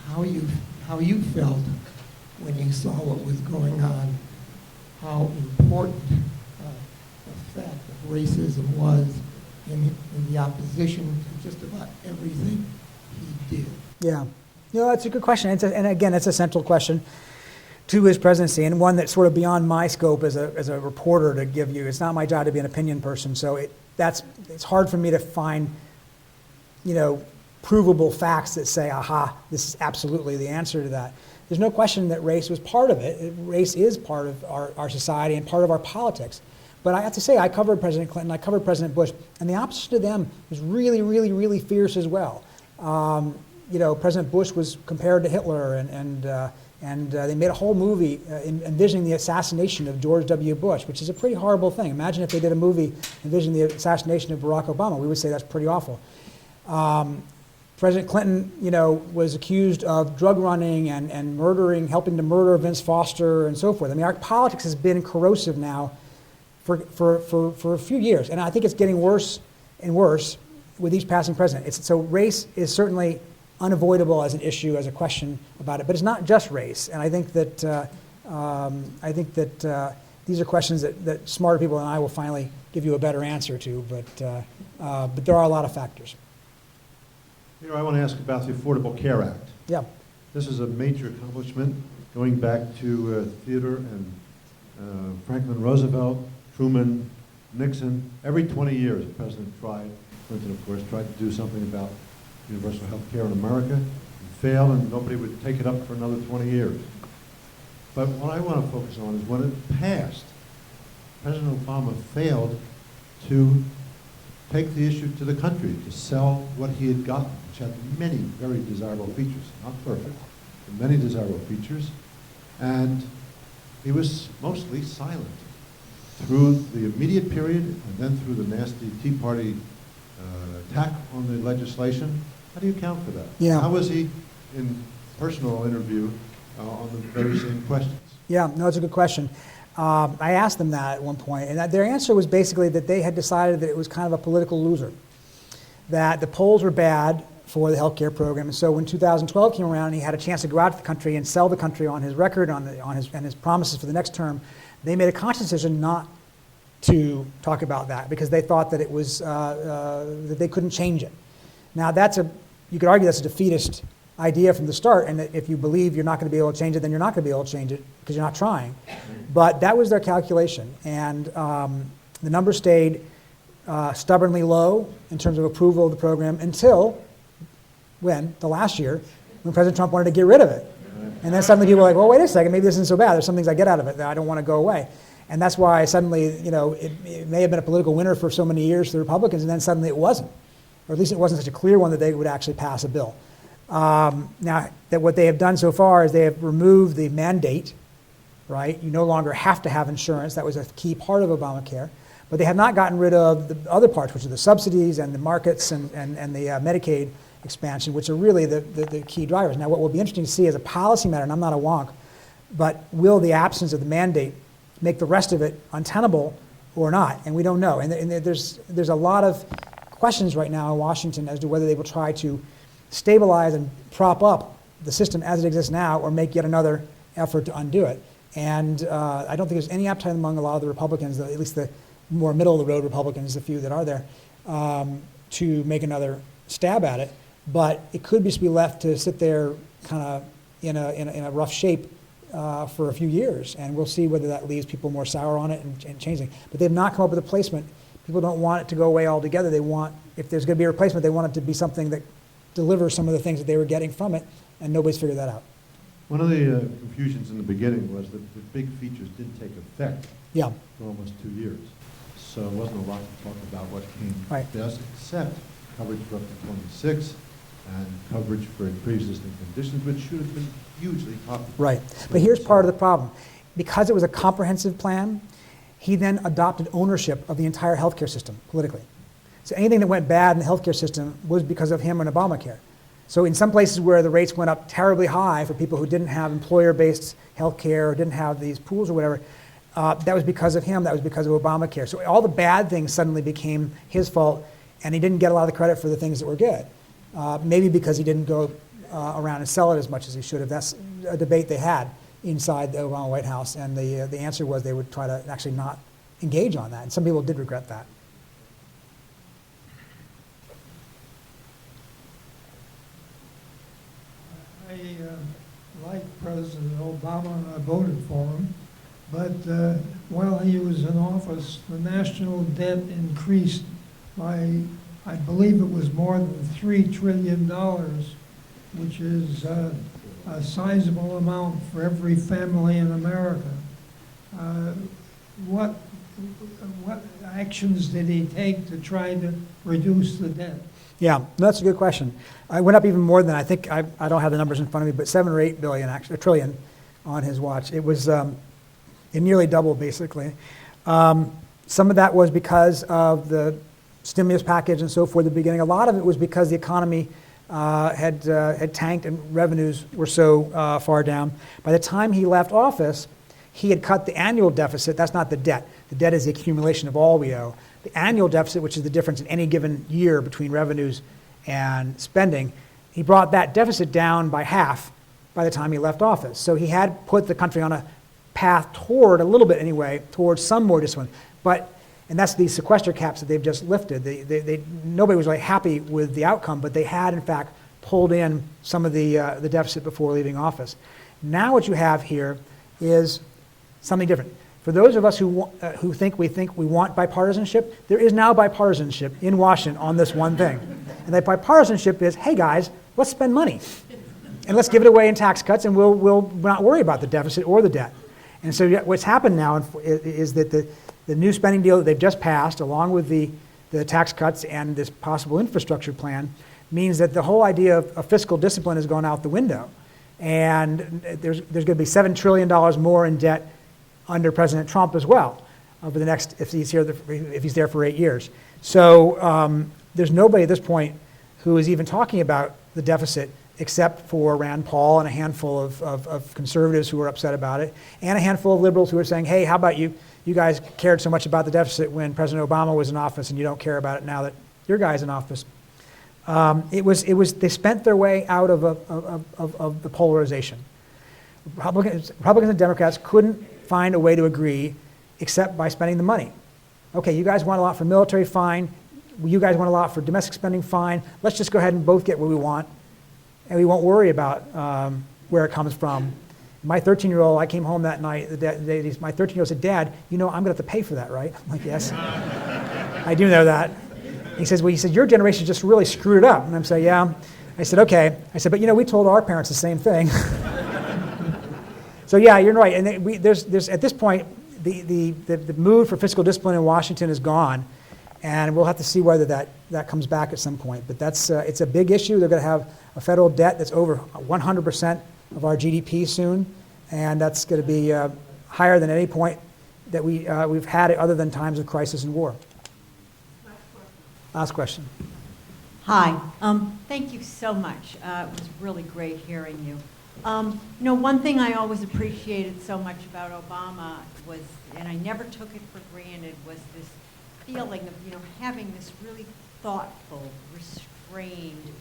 how you felt when you saw what was going on, how important the fact of racism was in the opposition to just about everything he did. Yeah. That's a good question. And again, it's a central question to his presidency, and one that's sort of beyond my scope as a reporter to give you. It's not my job to be an opinion person, so it's hard for me to find, provable facts that say, aha, this is absolutely the answer to that. There's no question that race was part of it. Race is part of our society and part of our politics. But I have to say, I covered President Clinton, I covered President Bush, and the opposition to them was really, really, really fierce as well. President Bush was compared to Hitler, and they made a whole movie envisioning the assassination of George W. Bush, which is a pretty horrible thing. Imagine if they did a movie envisioning the assassination of Barack Obama. We would say that's pretty awful. President Clinton, was accused of drug running and murdering, helping to murder Vince Foster and so forth. I mean, our politics has been corrosive now for a few years, and I think it's getting worse and worse with each passing president. So race is certainly unavoidable as an issue, as a question about it, but it's not just race. And I think that these are questions that smarter people than I will finally give you a better answer to. But there are a lot of factors. I want to ask about the Affordable Care Act. Yeah. This is a major accomplishment going back to Theodore and Franklin Roosevelt, Truman, Nixon. Every 20 years, the president tried, Clinton, of course, tried to do something about universal health care in America. It failed, and nobody would take it up for another 20 years. But what I want to focus on is when it passed, President Obama failed to take the issue to the country, to sell what he had gotten, which had many very desirable features, not perfect, but many desirable features. And he was mostly silent through the immediate period and then through the nasty Tea Party attack on the legislation. How do you account for that? Yeah. How was he in personal interview on the very same questions? Yeah, no, it's a good question. I asked them that at one point, and their answer was basically that they had decided that it was kind of a political loser, that the polls were bad for the healthcare program, and so when 2012 came around and he had a chance to go out to the country and sell the country on his record, on his promises for the next term, they made a conscious decision not to talk about that because they thought that it was that they couldn't change it. Now you could argue that's a defeatist idea from the start, and that if you believe you're not going to be able to change it, then you're not going to be able to change it because you're not trying. But that was their calculation, and the number stayed stubbornly low in terms of approval of the program until the last year, when President Trump wanted to get rid of it. And then suddenly people were like, well, wait a second, maybe this isn't so bad. There's some things I get out of it that I don't want to go away. And that's why suddenly, it may have been a political winner for so many years for the Republicans, and then suddenly it wasn't. Or at least it wasn't such a clear one that they would actually pass a bill. Now, that what they have done so far is they have removed the mandate, right? You no longer have to have insurance. That was a key part of Obamacare. But they have not gotten rid of the other parts, which are the subsidies and the markets and the Medicaid expansion, which are really the key drivers. Now, what will be interesting to see as a policy matter, and I'm not a wonk, but will the absence of the mandate make the rest of it untenable or not? And we don't know. And there's a lot of questions right now in Washington as to whether they will try to stabilize and prop up the system as it exists now or make yet another effort to undo it. And I don't think there's any appetite among a lot of the Republicans, at least the more middle-of-the-road Republicans, the few that are there, to make another stab at it. But it could just be left to sit there kind of in a rough shape for a few years, and we'll see whether that leaves people more sour on it and changing. But they've not come up with a replacement. People don't want it to go away altogether. They want, if there's going to be a replacement, they want it to be something that delivers some of the things that they were getting from it, and nobody's figured that out. One of the confusions in the beginning was that the big features didn't take effect for almost 2 years. So it wasn't a lot to talk about what came best, except coverage for up to 26 and coverage for pre-existing conditions, which should have been hugely popular. Right. But here's part of the problem. Because it was a comprehensive plan, he then adopted ownership of the entire healthcare system politically. So anything that went bad in the healthcare system was because of him and Obamacare. So in some places where the rates went up terribly high for people who didn't have employer-based healthcare or didn't have these pools or whatever, that was because of him, that was because of Obamacare. So all the bad things suddenly became his fault, and he didn't get a lot of the credit for the things that were good. Maybe because he didn't go around and sell it as much as he should have. That's a debate they had inside the Obama White House, and the answer was they would try to actually not engage on that, and some people did regret that. I like President Obama and I voted for him, but while he was in office, the national debt increased by, I believe it was more than $3 trillion, which is a sizable amount for every family in America. What actions did he take to try to reduce the debt? Yeah, that's a good question. I went up even more than, I think, I don't have the numbers in front of me, but 7 or 8 billion, actually, $1 trillion on his watch. It was, it nearly doubled, basically. Some of that was because of the stimulus package and so forth at the beginning. A lot of it was because the economy had tanked and revenues were so far down. By the time he left office, he had cut the annual deficit. That's not the debt. The debt is the accumulation of all we owe. The annual deficit, which is the difference in any given year between revenues and spending, he brought that deficit down by half by the time he left office. So he had put the country on a path toward, a little bit anyway, towards some more discipline. And that's the sequester caps that they've just lifted. Nobody was really happy with the outcome, but they had, in fact, pulled in some of the deficit before leaving office. Now what you have here is something different. For those of us who think we want bipartisanship, there is now bipartisanship in Washington on this one thing. And that bipartisanship is, hey guys, let's spend money. And let's give it away in tax cuts, and we'll not worry about the deficit or the debt. And so what's happened now is that the new spending deal that they've just passed, along with the tax cuts and this possible infrastructure plan, means that the whole idea of fiscal discipline has gone out the window. And there's going to be $7 trillion more in debt under President Trump as well over the next, if he's there for 8 years. So there's nobody at this point who is even talking about the deficit except for Rand Paul and a handful of conservatives who are upset about it, and a handful of liberals who are saying, hey, how about you guys cared so much about the deficit when President Obama was in office and you don't care about it now that your guy's in office. They spent their way out of the polarization. Republicans and Democrats couldn't find a way to agree except by spending the money. Okay, you guys want a lot for military, fine. You guys want a lot for domestic spending, fine. Let's just go ahead and both get what we want, and we won't worry about where it comes from. My 13-year-old, I came home that night, my 13-year-old said, Dad, you know I'm going to have to pay for that, right? I'm like, yes, I do know that. He says, well, your generation just really screwed it up. And I'm saying, yeah. I said, okay. I said, but we told our parents the same thing. So yeah, you're right. And there's at this point, the mood for fiscal discipline in Washington is gone. And we'll have to see whether that comes back at some point. But it's a big issue. They're going to have a federal debt that's over 100% of our GDP soon. And that's going to be higher than any point that we've had it other than times of crisis and war. Last question. Hi. Thank you so much. It was really great hearing you. One thing I always appreciated so much about Obama was, and I never took it for granted, was this feeling of, having this really thoughtful, restrained,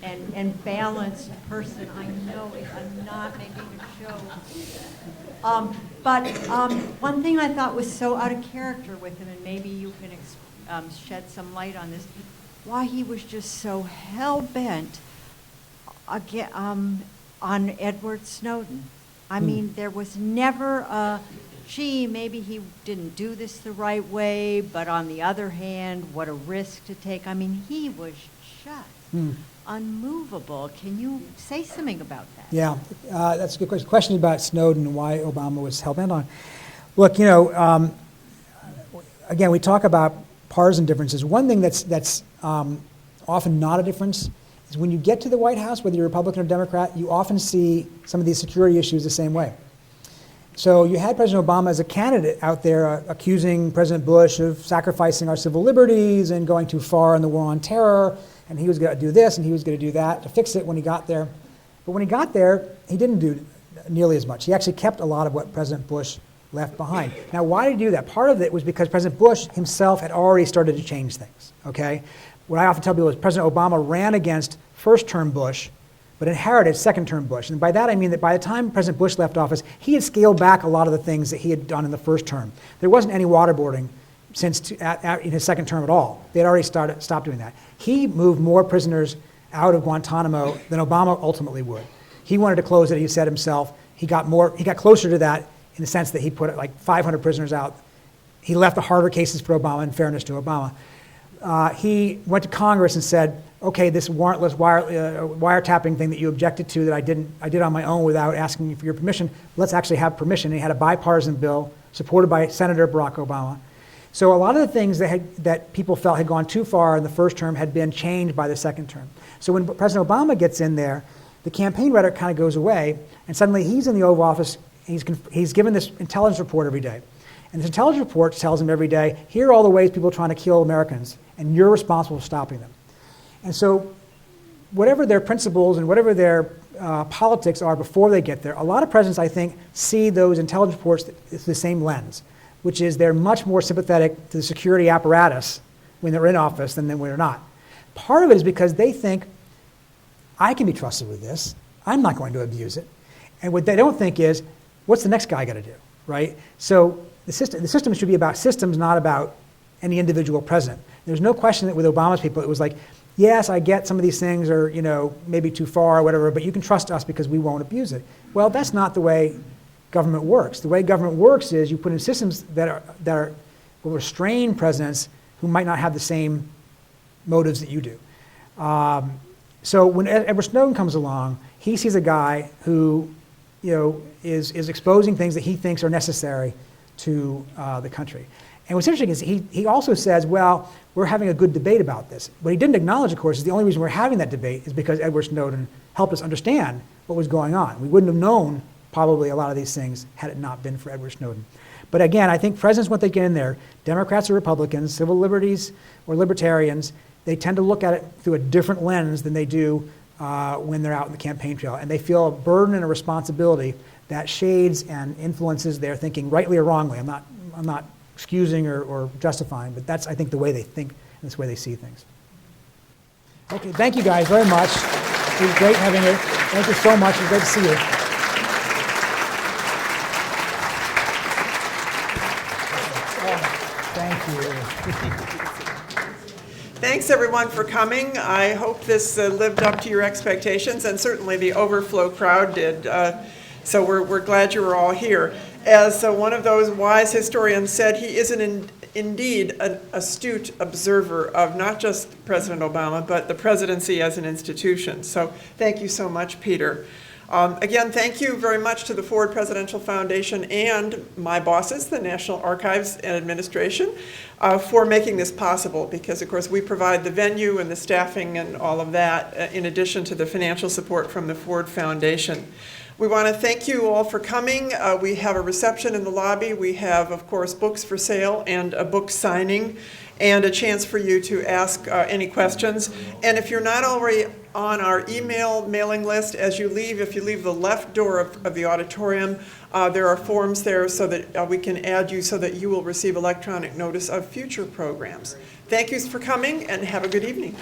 and balanced person. I know I'm not making a show. But one thing I thought was so out of character with him, and maybe you can shed some light on this, why he was just so hell-bent on Edward Snowden. I mean, there was never maybe he didn't do this the right way, but on the other hand, what a risk to take. I mean, he was just unmovable. Can you say something about that? Yeah, that's a good question. Question about Snowden and why Obama was hell-bent on. Look, again, we talk about partisan differences. One thing that's often not a difference is when you get to the White House, whether you're Republican or Democrat, you often see some of these security issues the same way. So you had President Obama as a candidate out there accusing President Bush of sacrificing our civil liberties and going too far in the war on terror, and he was going to do this and he was going to do that to fix it when he got there. But when he got there, he didn't do nearly as much. He actually kept a lot of what President Bush left behind. Now, why did he do that? Part of it was because President Bush himself had already started to change things, okay? What I often tell people is President Obama ran against first-term Bush, but inherited second-term Bush. And by that I mean that by the time President Bush left office, he had scaled back a lot of the things that he had done in the first term. There wasn't any waterboarding in his second term at all. They had already stopped doing that. He moved more prisoners out of Guantanamo than Obama ultimately would. He wanted to close it, he said himself. He got closer to that in the sense that he put like 500 prisoners out. He left the harder cases for Obama, in fairness to Obama. He went to Congress and said, okay, this warrantless wiretapping thing that you objected to that I did on my own without asking you for your permission, let's actually have permission. And he had a bipartisan bill supported by Senator Barack Obama. So a lot of the things that people felt had gone too far in the first term had been changed by the second term. So when President Obama gets in there, the campaign rhetoric kind of goes away, and suddenly he's in the Oval Office. He's given this intelligence report every day. And this intelligence report tells him every day, here are all the ways people are trying to kill Americans, and you're responsible for stopping them. And so whatever their principles and whatever their politics are before they get there, a lot of presidents, I think, see those intelligence reports through the same lens, which is they're much more sympathetic to the security apparatus when they're in office than when they're not. Part of it is because they think, I can be trusted with this. I'm not going to abuse it. And what they don't think is, what's the next guy got to do, right? So the system should be about systems, not about any individual president. There's no question that with Obama's people, it was like, yes, I get some of these things are, maybe too far or whatever, but you can trust us because we won't abuse it. Well, that's not the way government works. The way government works is you put in systems that will restrain presidents who might not have the same motives that you do. So when Edward Snowden comes along, he sees a guy who, is exposing things that he thinks are necessary to the country. And what's interesting is he also says, well, we're having a good debate about this. What he didn't acknowledge, of course, is the only reason we're having that debate is because Edward Snowden helped us understand what was going on. We wouldn't have known probably a lot of these things had it not been for Edward Snowden. But again, I think presidents, what they get in there, Democrats or Republicans, civil liberties or libertarians, they tend to look at it through a different lens than they do when they're out in the campaign trail. And they feel a burden and a responsibility that shades and influences their thinking, rightly or wrongly. I'm not excusing or justifying, but that's, I think, the way they think and that's the way they see things. Okay, thank you guys very much. It was great having you. Thank you so much. It was great to see you. Thank you. Thanks, everyone, for coming. I hope this lived up to your expectations, and certainly the overflow crowd did. So we're glad you were all here. As one of those wise historians said, he is indeed an astute observer of not just President Obama, but the presidency as an institution. So thank you so much, Peter. Again, thank you very much to the Ford Presidential Foundation and my bosses, the National Archives and Administration, for making this possible, because of course we provide the venue and the staffing and all of that, in addition to the financial support from the Ford Foundation. We want to thank you all for coming. We have a reception in the lobby. We have, of course, books for sale and a book signing and a chance for you to ask any questions. And if you're not already on our email mailing list, as you leave, if you leave the left door of the auditorium, there are forms there so that we can add you so that you will receive electronic notice of future programs. Thank you for coming and have a good evening.